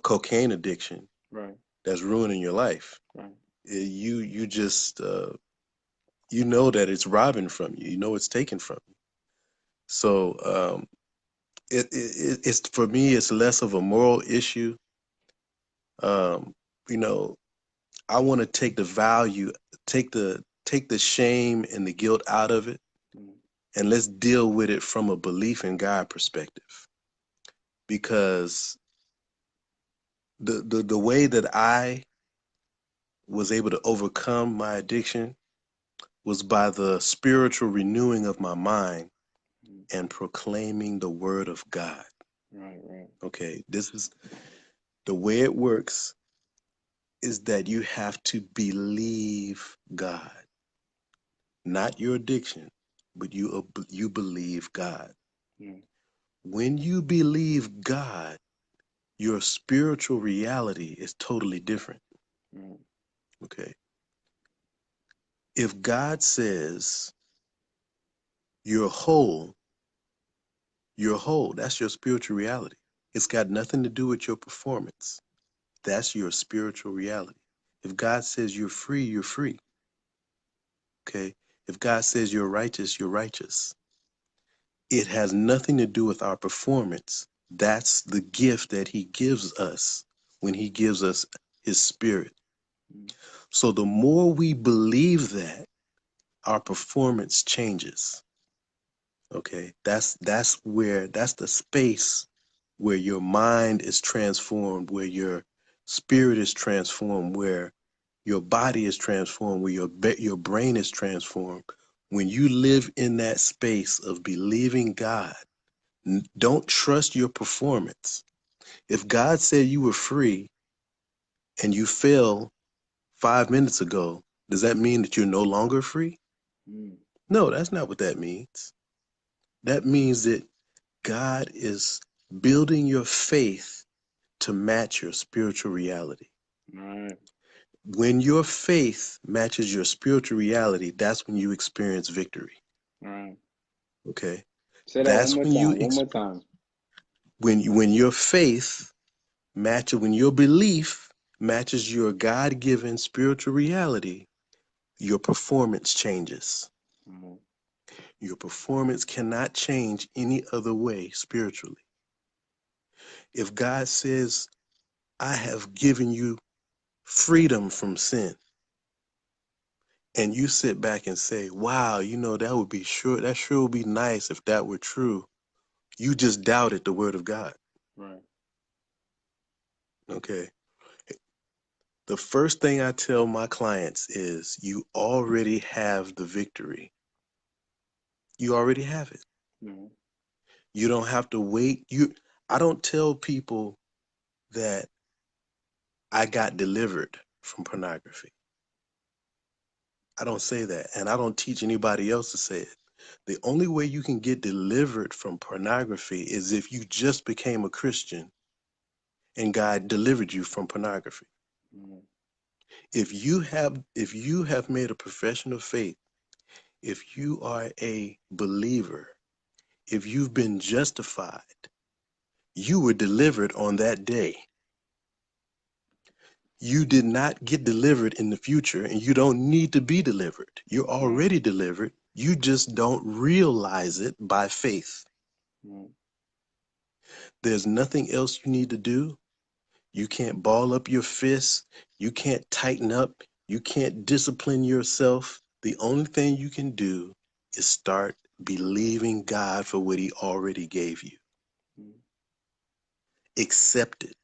cocaine addiction Right. that's ruining your life. Right. You just you know that it's robbing from you. You know it's taken from you. So it's for me. It's less of a moral issue. Um, you know, I want to take the value, take the shame and the guilt out of it, Mm-hmm. and let's deal with it from a belief in God perspective. Because the way that I was able to overcome my addiction was by the spiritual renewing of my mind and proclaiming the word of God. Right. Right. Okay, this is the way it works, is that you have to believe God, not your addiction, but you believe God. Mm-hmm. When you believe God, your spiritual reality is totally different. Mm-hmm. Okay. If God says You're whole. You're whole. That's your spiritual reality. It's got nothing to do with your performance. That's your spiritual reality. If God says you're free, you're free. Okay? If God says you're righteous, you're righteous. It has nothing to do with our performance. That's the gift that he gives us when he gives us his spirit. So the more we believe that, our performance changes. Okay? That's the space where your mind is transformed, where your spirit is transformed, where your body is transformed, where your brain is transformed. When you live in that space of believing God, don't trust your performance. If God said you were free and you fell 5 minutes ago, does that mean that you're no longer free? No, that's not what that means. That means that God is building your faith to match your spiritual reality. Right. When your faith matches your spiritual reality, that's when you experience victory. Right. Okay? Say that one That's more when you time. One more time. when your faith matches, when your belief matches your God-given spiritual reality, your performance changes. Mhm. Your performance cannot change any other way spiritually. If God says, I have given you freedom from sin, and you sit back and say, wow, that sure would be nice if that were true. You just doubted the word of God. Right. Okay. The first thing I tell my clients is you already have the victory. You already have it. Mhm. You don't have to wait. I don't tell people that I got delivered from pornography. I don't say that. And I don't teach anybody else to say it. The only way you can get delivered from pornography is if you just became a Christian and God delivered you from pornography. Mhm. If you have made a profession of faith, if you are a believer, if you've been justified, you were delivered on that day. You did not get delivered in the future, and you don't need to be delivered. You're Right. already delivered. You just don't realize it by faith. Mhm. There's nothing else you need to do. You can't ball up your fists. You can't tighten up. You can't discipline yourself. The only thing you can do is start believing God for what he already gave you. Mhm. Accept it,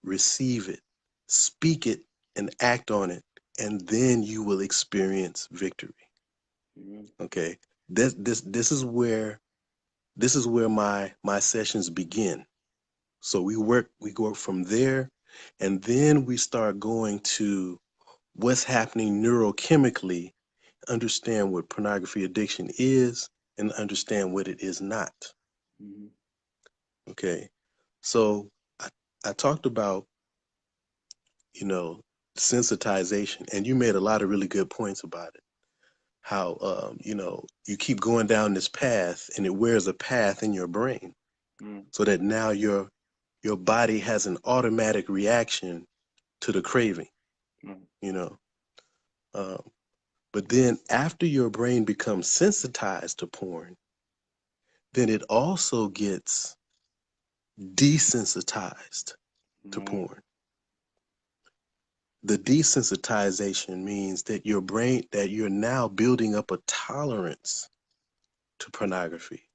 receive it, speak it, and act on it, and then you will experience victory. Mhm. Okay? This is where my sessions begin. So we go from there, and then we start going to what's happening neurochemically, understand what pornography addiction is, and understand what it is not. Mhm. Okay. So I talked about, sensitization, and you made a lot of really good points about it. How, you keep going down this path and it wears a path in your brain Mhm. so that now your body has an automatic reaction to the craving, Mhm. you know. Um, but then after your brain becomes sensitized to porn, then it also gets desensitized to Right. porn. The desensitization means that that you're now building up a tolerance to pornography.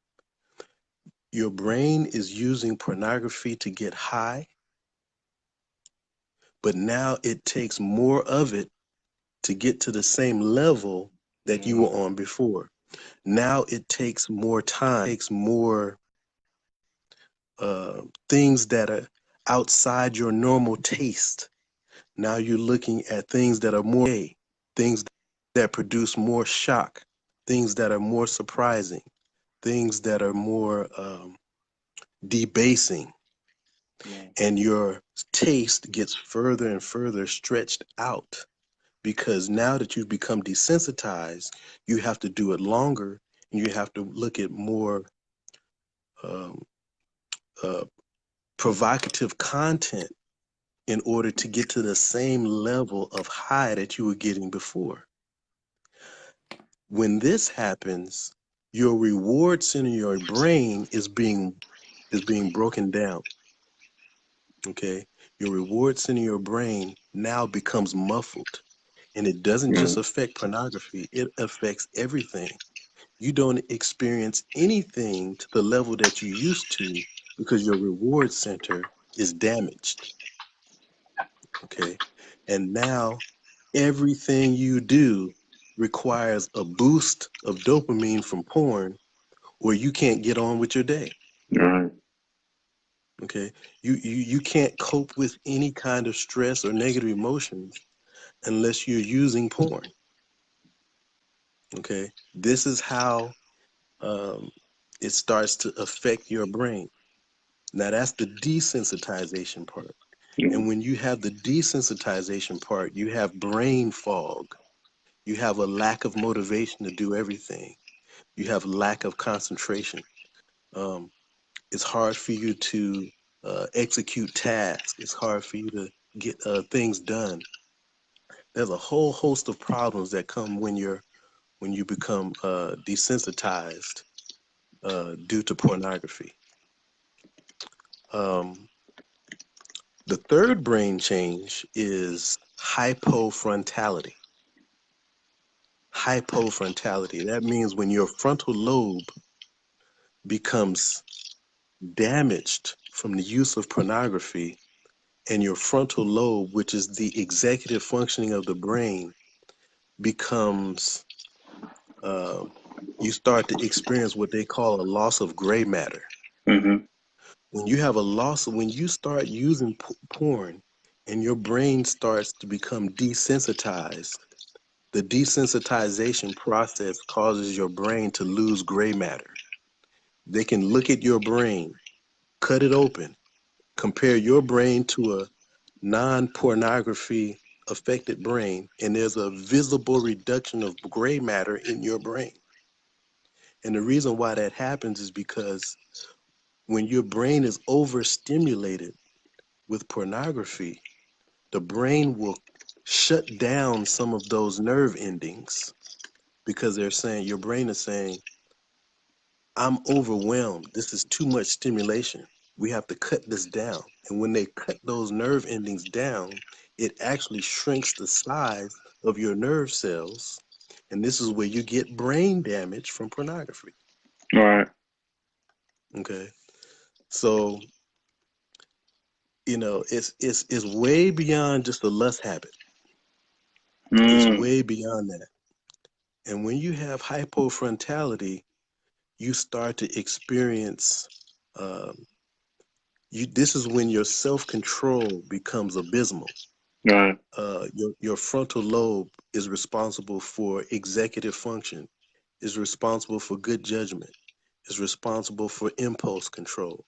Your brain is using pornography to get high, but now it takes more of it to get to the same level that you were Right. on before. Now it takes more time, takes more things that are outside your normal taste. Now you're looking at things that are more gay, things that produce more shock, things that are more surprising, things that are more debasing. Right. And your taste gets further and further stretched out because now that you've become desensitized, you have to do it longer You have to look at more um, provocative content in order to get to the same level of high that you were getting before. When this happens, your reward center in your brain is being broken down. Okay, your reward center in your brain now becomes muffled, and it doesn't just affect pornography; it affects everything. You don't experience anything to the level that you used to because your reward center is damaged. Okay, and now everything you do requires a boost of dopamine from porn, or you can't get on with your day. Right. Okay, you can't cope with any kind of stress or negative emotions unless you're using porn. Okay, this is how um, it starts to affect your brain. Now that's the desensitization part. And when you have the desensitization part, you have brain fog. You have a lack of motivation to do everything. You have lack of concentration. Um, it's hard for you to execute tasks. It's hard for you to get things done. There's a whole host of problems that come when you become desensitized due to pornography. Um, the third brain change is hypofrontality. Hypofrontality. That means when your frontal lobe becomes damaged from the use of pornography, and your frontal lobe, which is the executive functioning of the brain, becomes, uh, you start to experience what they call a loss of gray matter. Mm-hmm. When you have a loss, when you start using porn and your brain starts to become desensitized, the desensitization process causes your brain to lose gray matter. They can look at your brain, cut it open, compare your brain to a non-pornography affected brain, and there's a visible reduction of gray matter in your brain. And the reason why that happens is because when your brain is overstimulated with pornography, the brain will shut down some of those nerve endings because they're saying, your brain is saying, I'm overwhelmed. This is too much stimulation. We have to cut this down. And when they cut those nerve endings down, it actually shrinks the size of your nerve cells. And this is where you get brain damage from pornography. All right. Okay. So, it's way beyond just a lust habit. It's Mm. way beyond that. And when you have hypofrontality, you start to experience um, this is when your self-control becomes abysmal. All right. Your frontal lobe is responsible for executive function, is responsible for good judgment, is responsible for impulse control,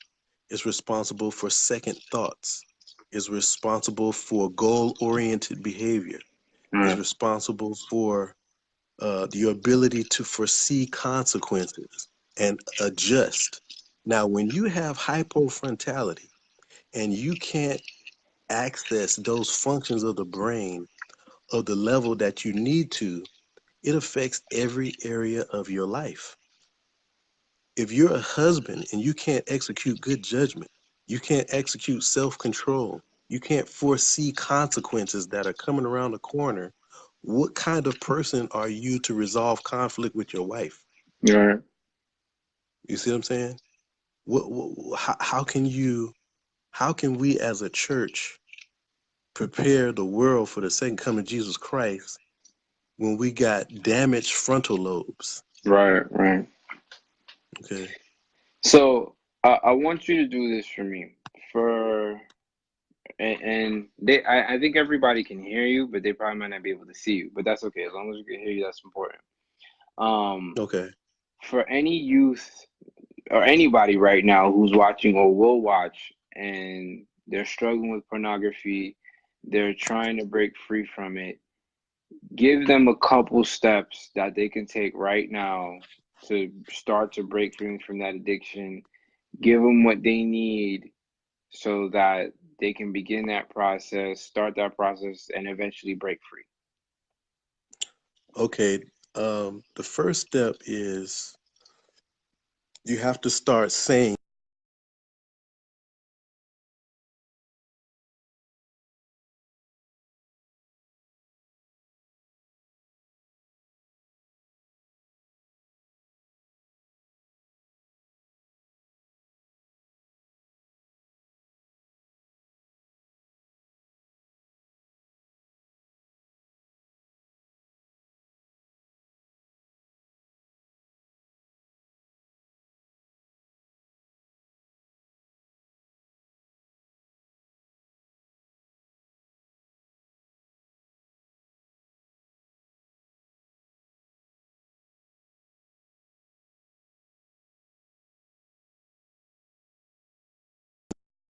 is responsible for second thoughts, is responsible for goal-oriented behavior, All is right. responsible for your ability to foresee consequences and adjust. Now, when you have hypofrontality and you can't access those functions of the brain of the level that you need to, it affects every area of your life. If you're a husband and you can't execute good judgment, you can't execute self control, you can't foresee consequences that are coming around the corner, what kind of person are you to resolve conflict with your wife? All right. You see what I'm saying? How can we as a church prepare the world for the second coming of Jesus Christ when we got damaged frontal lobes? Right. Right. Okay. So I want you to do this for me. For and I think everybody can hear you, but they probably might not be able to see you. But that's okay. As long as we can hear you, that's important. Um, Okay. for any youth or anybody right now who's watching or will watch and they're struggling with pornography, they're trying to break free from it, give them a couple steps that they can take right now to start to break free from that addiction. Give them what they need so that they can begin that process, start that process, and eventually break free. Okay. The first step is you have to start saying,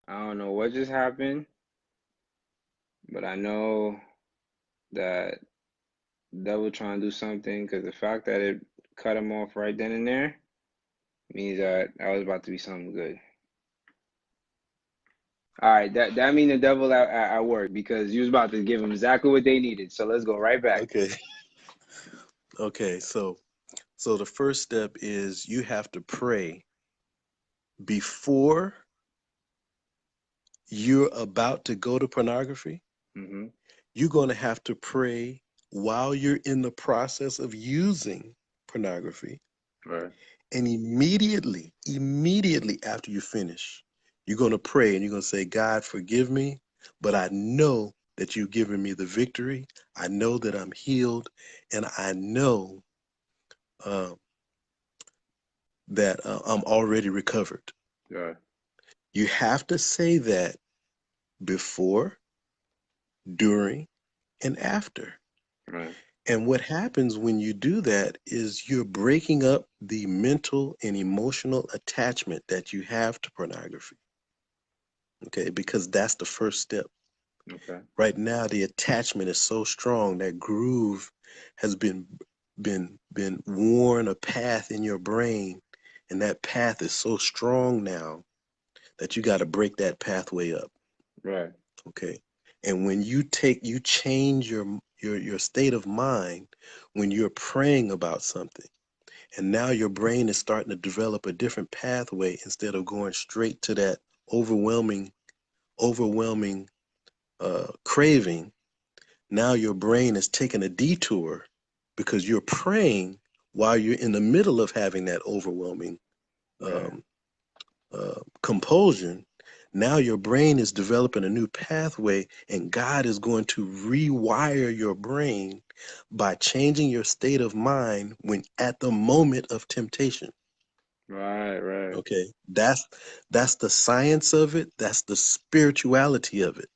I don't know what just happened, but I know that devil trying to do something because the fact that it cut him off right then and there means that was about to be something good. All right, that means the devil at work because you was about to give them exactly what they needed. So let's go right back. okay, okay. So the first step is you have to pray before you're about to go to pornography. Mm-hmm. You're going to have to pray while you're in the process of using pornography. Right. And immediately after you finish, you're going to pray and you're going to say, God, forgive me, but I know that you've given me the victory. I know that I'm healed, and I know uh, that I'm already recovered. Right. You have to say that before, during, and after. Right. And what happens when you do that is you're breaking up the mental and emotional attachment that you have to pornography. Okay, because that's the first step. Okay. Right now, the attachment is so strong that groove has been worn a path in your brain, and that path is so strong now that you got to break that pathway up. Right. Okay, and when you change your state of mind when you're praying about something, and now your brain is starting to develop a different pathway instead of going straight to that overwhelming craving. Now your brain is taking a detour because you're praying while you're in the middle of having that overwhelming Right. um, compulsion. Now your brain is developing a new pathway, and God is going to rewire your brain by changing your state of mind when at the moment of temptation. Right. Right. Okay, that's the science of it. That's the spirituality of it.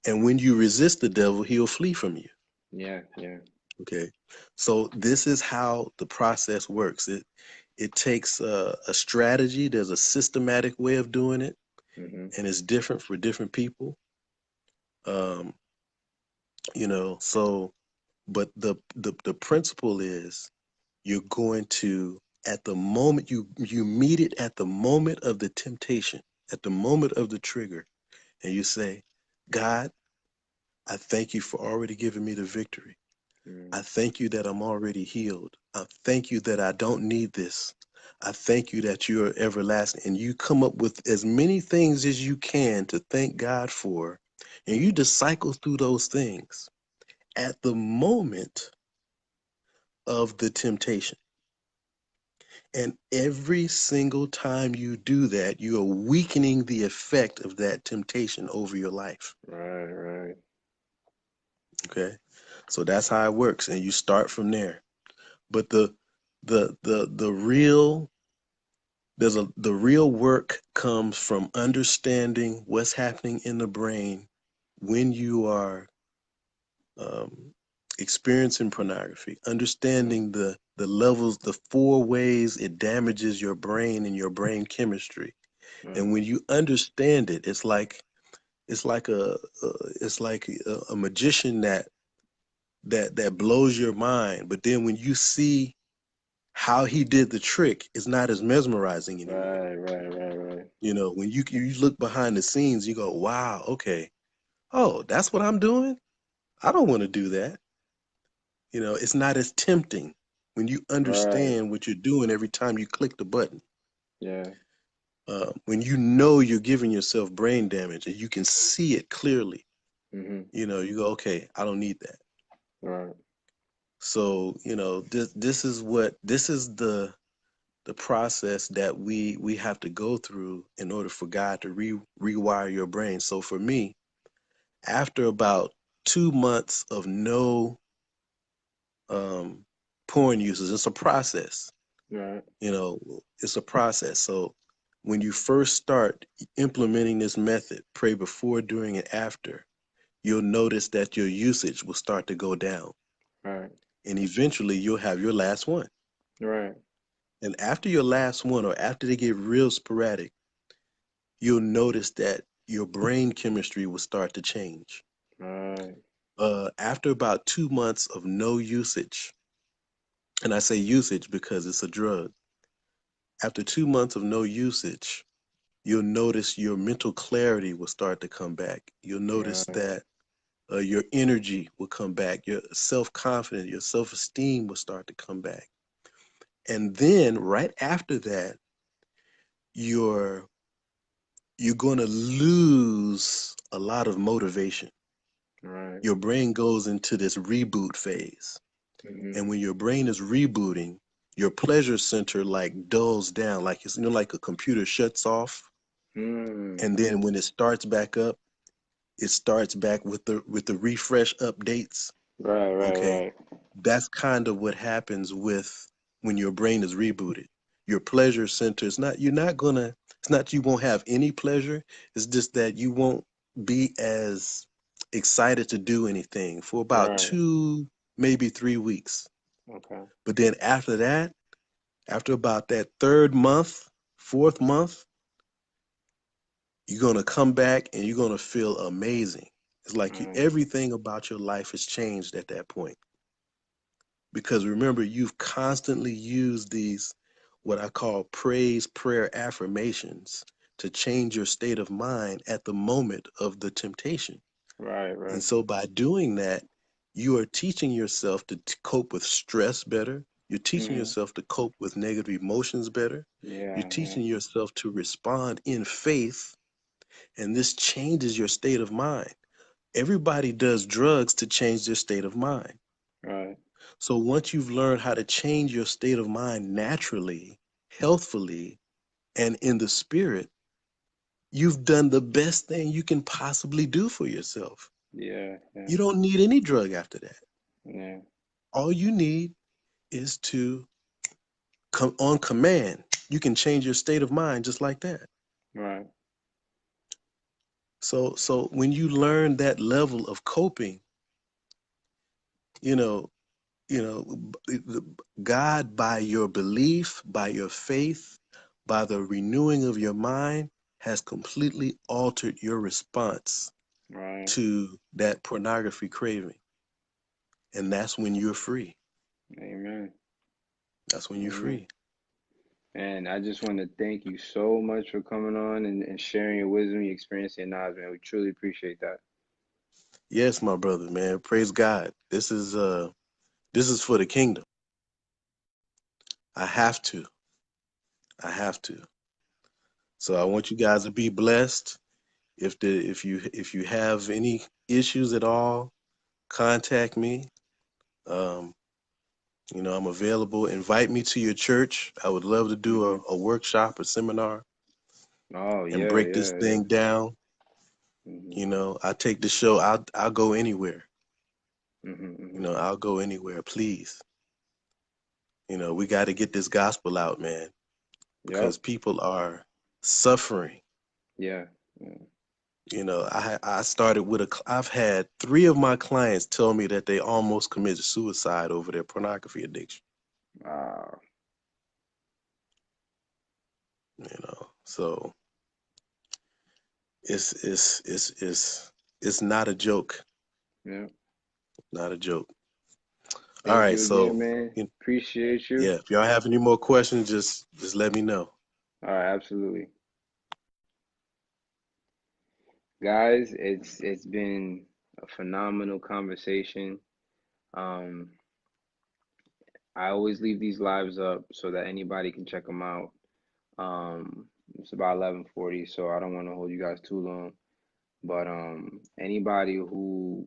And when you resist the devil, he'll flee from you. Yeah. Yeah. Okay, so this is how the process works. It takes a strategy. There's a systematic way of doing it, Mm-hmm. and it's different for different people. Um, so but the principle is you're going to at the moment you meet it at the moment of the temptation, at the moment of the trigger, and you say, God, I thank you for already giving me the victory. Mm-hmm. I thank you that I'm already healed. I thank you that I don't need this. I thank you that you are everlasting. And you come up with as many things as you can to thank God for. And you just cycle through those things at the moment of the temptation. And every single time you do that, you are weakening the effect of that temptation over your life. Right. Right. Okay. So that's how it works. And you start from there. But the real the real work comes from understanding what's happening in the brain when you are um, experiencing pornography, understanding the levels, the four ways it damages your brain and your brain chemistry. Right. And when you understand it, it's like a magician that blows your mind. But then when you see how he did the trick is not as mesmerizing anymore. Right. You know, when you look behind the scenes, you go, wow, okay, oh, that's what I'm doing. I don't want to do that. You know, it's not as tempting when you Right. understand what you're doing every time you click the button. Yeah. When you know you're giving yourself brain damage and you can see it clearly, Mhm. you know, you go, okay, I don't need that. Right. So, you know, this is the process that we have to go through in order for God to rewire your brain. So for me, after about 2 months of no um, porn users, it's a process. Right. You know, it's a process. So when you first start implementing this method, pray before, during, and after, you'll notice that your usage will start to go down. Right. And eventually you'll have your last one. Right. And after your last one, or after they get real sporadic, you'll notice that your brain chemistry will start to change. Right. After about 2 months of no usage, and I say usage because it's a drug, after 2 months of no usage, you'll notice your mental clarity will start to come back. You'll notice Right. that your energy will come back. Your self confidence, your self esteem will start to come back. And then right after that, you're you're going to lose a lot of motivation. Right. Your brain goes into this reboot phase. Mhm. And when your brain is rebooting, your pleasure center like dulls down, like it's, you know, like a computer shuts off, Mm. and then when it starts back up, it starts back with the refresh updates. Okay, Right. that's kind of what happens with when your brain is rebooted. Your pleasure center is not, you're not gonna, it's not you won't have any pleasure, it's just that you won't be as excited to do anything for about Right. 2, maybe 3 weeks. Okay. But then after that, after about that third month, fourth month, you're gonna come back and you're gonna feel amazing. It's like you, Right. everything about your life has changed at that point. Because remember, you've constantly used these, what I call praise, prayer, affirmations to change your state of mind at the moment of the temptation. And Right. so by doing that, you are teaching yourself to cope with stress better. You're teaching Mhm. yourself to cope with negative emotions better. You're Yeah. teaching yourself to respond in faith, and this changes your state of mind. Everybody does drugs to change their state of mind. Right. So once you've learned how to change your state of mind naturally, healthfully, and in the spirit, you've done the best thing you can possibly do for yourself. Yeah. You don't need any drug after that. Yeah. All you need is to come on command. You can change your state of mind just like that. Right. So when you learn that level of coping, you know, God, by your belief, by your faith, by the renewing of your mind, has completely altered your response Right. to that pornography craving. And that's when you're free. Amen. That's when you're Amen. free. And I just want to thank you so much for coming on and sharing your wisdom, your experience, your knowledge, man. We truly appreciate that. Yes, my brother, man. Praise God. This is for the kingdom. I have to. I have to. So I want you guys to be blessed. If you have any issues at all, contact me. Um, I'm available. Invite me to your church. I would love to do Hmm. a workshop, a seminar, Oh and yeah, break this yeah. thing down. Hmm. I take the show. I'll go anywhere. Hmm. I'll go anywhere. Please. We got to get this gospel out, man, Yep. because people are suffering. Yeah. Yeah. I started with I've had 3 of my clients tell me that they almost committed suicide over their pornography addiction. Wow. So it's not a joke. Yeah. Not a joke. All Thank right, you again, so man. Appreciate you. yeah, if y'all have any more questions, just let me know. All right, absolutely. Guys, it's been a phenomenal conversation. Um, I always leave these lives up so that anybody can check them out. It's about 11:40, so I don't want to hold you guys too long. But anybody who,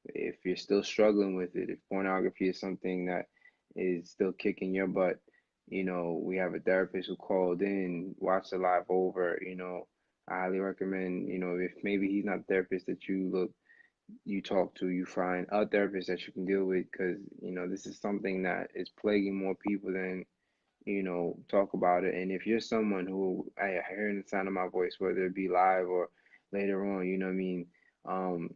if you're still struggling with it, if pornography is something that is still kicking your butt, we have a therapist who called in, watched the live over, I highly recommend, if maybe he's not the therapist that you talk to, you find a therapist that you can deal with, because, this is something that is plaguing more people than talk about it. And if you're someone who, I hearing the sound of my voice, whether it be live or later on, you know what I mean? Um,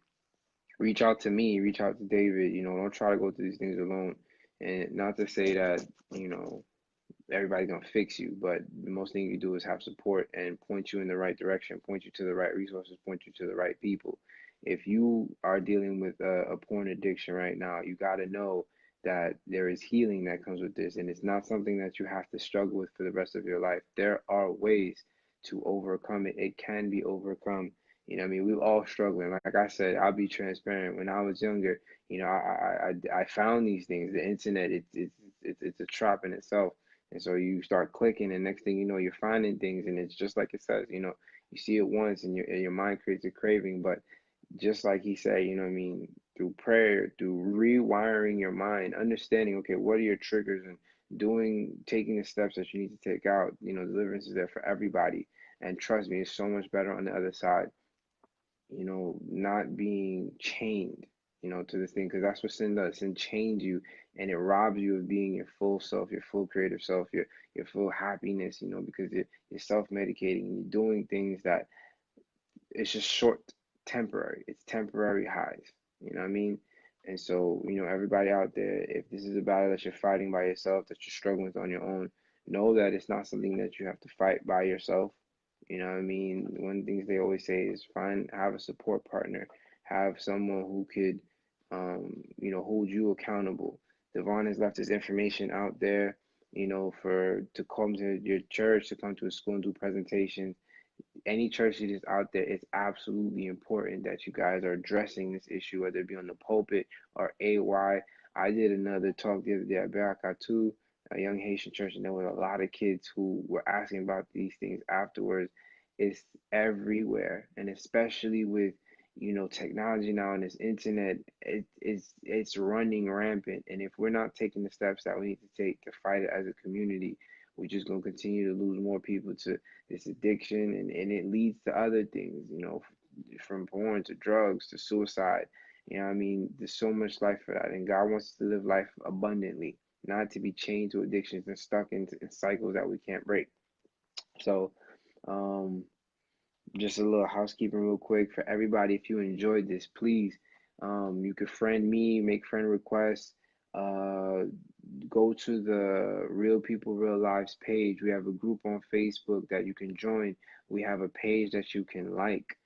Reach out to me, reach out to David, don't try to go through these things alone. And not to say that, you know, everybody's gonna fix you, but the most thing you do is have support and point you in the right direction, point you to the right resources, point you to the right people. If you are dealing with a porn addiction right now, you got to know that there is healing that comes with this, and it's not something that you have to struggle with for the rest of your life. There are ways to overcome it. It can be overcome. You know, what I mean, we're all struggling. Like I said, I'll be transparent. When I was younger, I found these things. The internet, it's a trap in itself, and so you start clicking, and next thing you know, you're finding things, and it's just like it says, you see it once, and your mind creates a craving. But just like he said, what I mean, through prayer, through rewiring your mind, understanding, okay, what are your triggers, and taking the steps that you need to take out. Deliverance is there for everybody, and trust me, it's so much better on the other side. Not being chained, to this thing, because that's what sin does. Sin chains you, and it robs you of being your full self, your full creative self, your full happiness, because you're self-medicating and you're doing things that it's just short, temporary. It's temporary highs. You know what I mean? And so, everybody out there, if this is a battle that you're fighting by yourself, that you're struggling with on your own, know that it's not something that you have to fight by yourself. You know what I mean? One of the things they always say is have a support partner, have someone who could, hold you accountable. Devon has left his information out there, to come to your church, to come to a school and do presentations. Any church that is out there, it's absolutely important that you guys are addressing this issue, whether it be on the pulpit or AY. I did another talk the other day at Berakatu, a young Haitian church, and there were a lot of kids who were asking about these things afterwards. It's everywhere, and especially with technology now and this internet, it's running rampant. And if we're not taking the steps that we need to take to fight it as a community, we're just gonna continue to lose more people to this addiction, and it leads to other things, from porn to drugs to suicide. I mean, there's so much life for that, and God wants us to live life abundantly, not to be chained to addictions and stuck in cycles that we can't break. So, um, just a little housekeeping real quick for everybody. If you enjoyed this, please, you could friend me, make friend requests. Uh, Go to the Real People Real Lives page. We have a group on Facebook that you can join. We have a page that you can like.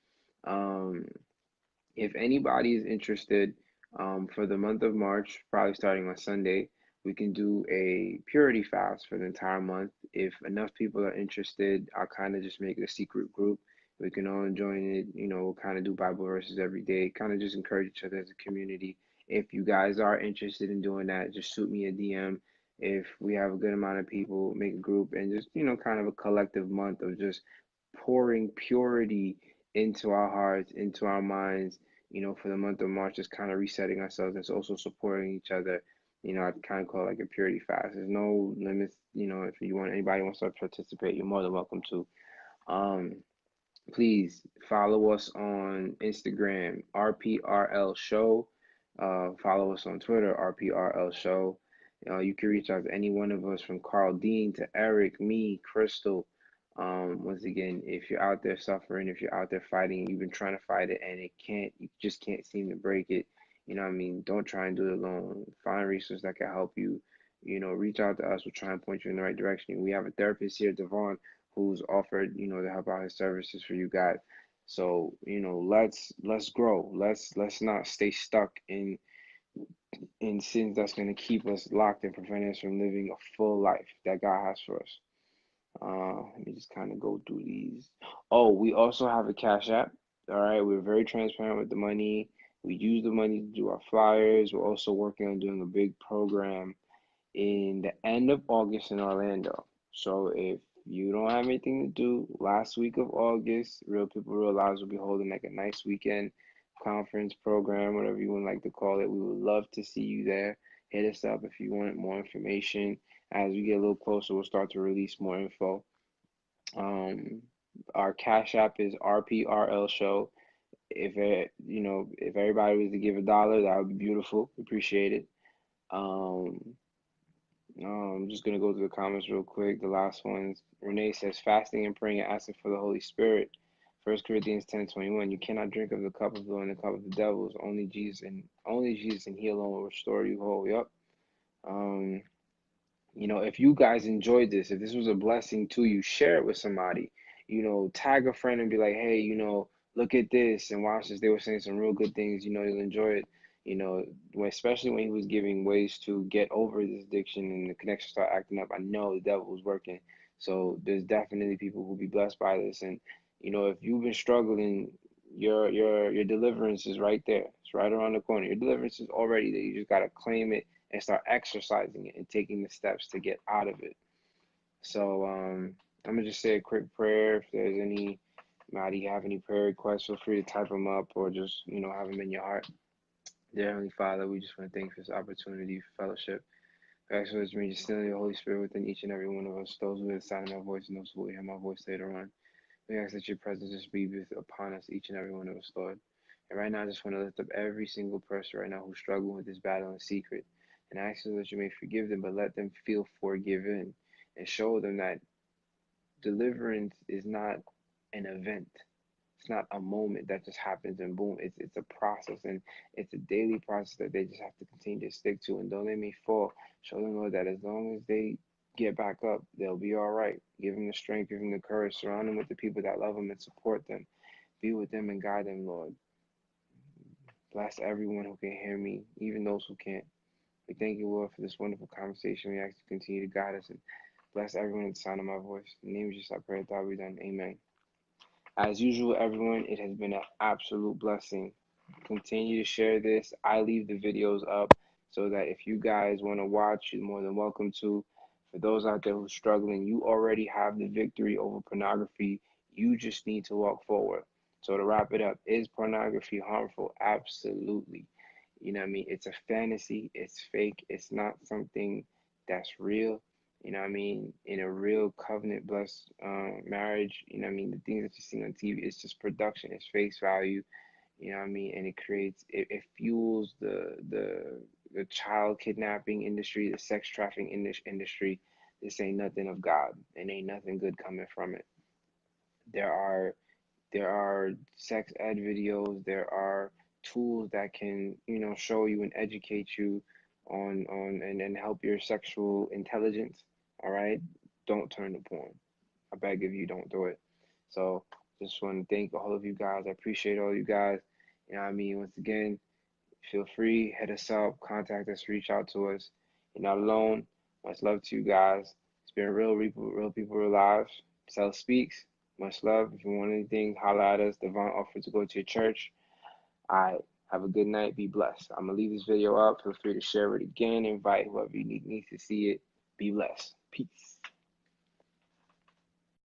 Um, if anybody is interested, for the month of March, probably starting on Sunday, we can do a purity fast for the entire month. If enough people are interested, I'll kind of just make it a secret group. We can all join it, we'll kind of do Bible verses every day, kind of just encourage each other as a community. If you guys are interested in doing that, just shoot me a DM. If we have a good amount of people, make a group, and just, kind of a collective month of just pouring purity into our hearts, into our minds, for the month of March, just kind of resetting ourselves and also supporting each other. I kind of call it like a purity fast. There's no limits. If anybody wants to participate, you're more than welcome to. Um, Please follow us on Instagram, RPRL Show. Follow us on Twitter, RPRL Show. You can reach out to any one of us, from Carl Dean to Eric, me, Crystal. Once again, if you're out there suffering, if you're out there fighting, you've been trying to fight it and you just can't seem to break it. What I mean? Don't try and do it alone. Find resources that can help you. Reach out to us. We'll try and point you in the right direction. We have a therapist here, Devon, who's offered, to help out his services for you guys. So, let's grow. Let's not stay stuck in in sins that's going to keep us locked and prevent us from living a full life that God has for us. Let me just kind of go through these. Oh, we also have a Cash App. All right, we're very transparent with the money. We use the money to do our flyers. We're also working on doing a big program in the end of August in Orlando. So if you don't have anything to do, last week of August, Real People Real Lives will be holding like a nice weekend conference program, whatever you would like to call it. We would love to see you there. Hit us up if you want more information. As we get a little closer, we'll start to release more info. Our Cash App is RPRL Show. If everybody was to give $1, that would be beautiful. Appreciate it. Um, I'm just gonna go through the comments real quick. The last ones. Renee says fasting and praying and asking for the Holy Spirit. 1 Corinthians 10:21. You cannot drink of the cup of the Lord and the cup of the devils. Only Jesus and He alone will restore you whole. Yep. Um, if you guys enjoyed this, if this was a blessing to you, share it with somebody. Tag a friend and be like, hey, look at this and watch this. They were saying some real good things. You'll enjoy it. Especially when he was giving ways to get over this addiction and the connection start acting up. I know the devil was working. So there's definitely people who'll be blessed by this. And if you've been struggling, your deliverance is right there. It's right around the corner. Your deliverance is already there. You just gotta claim it and start exercising it and taking the steps to get out of it. So I'm gonna just say a quick prayer. If there's anybody have any prayer requests, feel free to type them up or just have them in your heart. Dear Heavenly Father, we just want to thank you for this opportunity for fellowship. We ask for me to still your Holy Spirit within each and every one of us, those who hear the sound of my voice and those who will hear my voice later on. We ask that your presence just be upon us, each and every one of us, Lord. And right now, I just want to lift up every single person right now who's struggling with this battle in secret. And I ask you that you may forgive them, but let them feel forgiven and show them that deliverance is not an event. It's not a moment that just happens and boom. It's a process, and it's a daily process that they just have to continue to stick to. And though they may fall, show them, Lord, that as long as they get back up, they'll be all right. Give them the strength, give them the courage, surround them with the people that love them and support them. Be with them and guide them, Lord. Bless everyone who can hear me, even those who can't. We thank you, Lord, for this wonderful conversation. We ask you to continue to guide us and bless everyone at the sound of my voice. In the name of Jesus, I pray that we done. Amen. As usual, everyone, it has been an absolute blessing. Continue to share this. I leave the videos up so that if you guys want to watch, you're more than welcome to. For those out there who are struggling, you already have the victory over pornography. You just need to walk forward. So to wrap it up, is pornography harmful? Absolutely. You know what I mean? It's a fantasy. It's fake. It's not something that's real. You know what I mean? In a real covenant blessed marriage, you know what I mean? The things that you see on TV, it's just production, it's face value, you know what I mean? And it fuels the child kidnapping industry, the sex trafficking industry. This ain't nothing of God, and ain't nothing good coming from it. There are sex ed videos, there are tools that can, show you and educate you and help your sexual intelligence. All right. Don't turn to porn. I beg of you, don't do it. So just want to thank all of you guys. I appreciate all you guys. You know what I mean? Once again, feel free, hit us up, contact us, reach out to us. You're not alone. Much love to you guys. It's been real people, real lives. Cell speaks. Much love. If you want anything, holla at us. Devon offered to go to your church. All right. Have a good night. Be blessed. I'm going to leave this video up. Feel free to share it again. Invite whoever you needs to see it. Be blessed. Peace.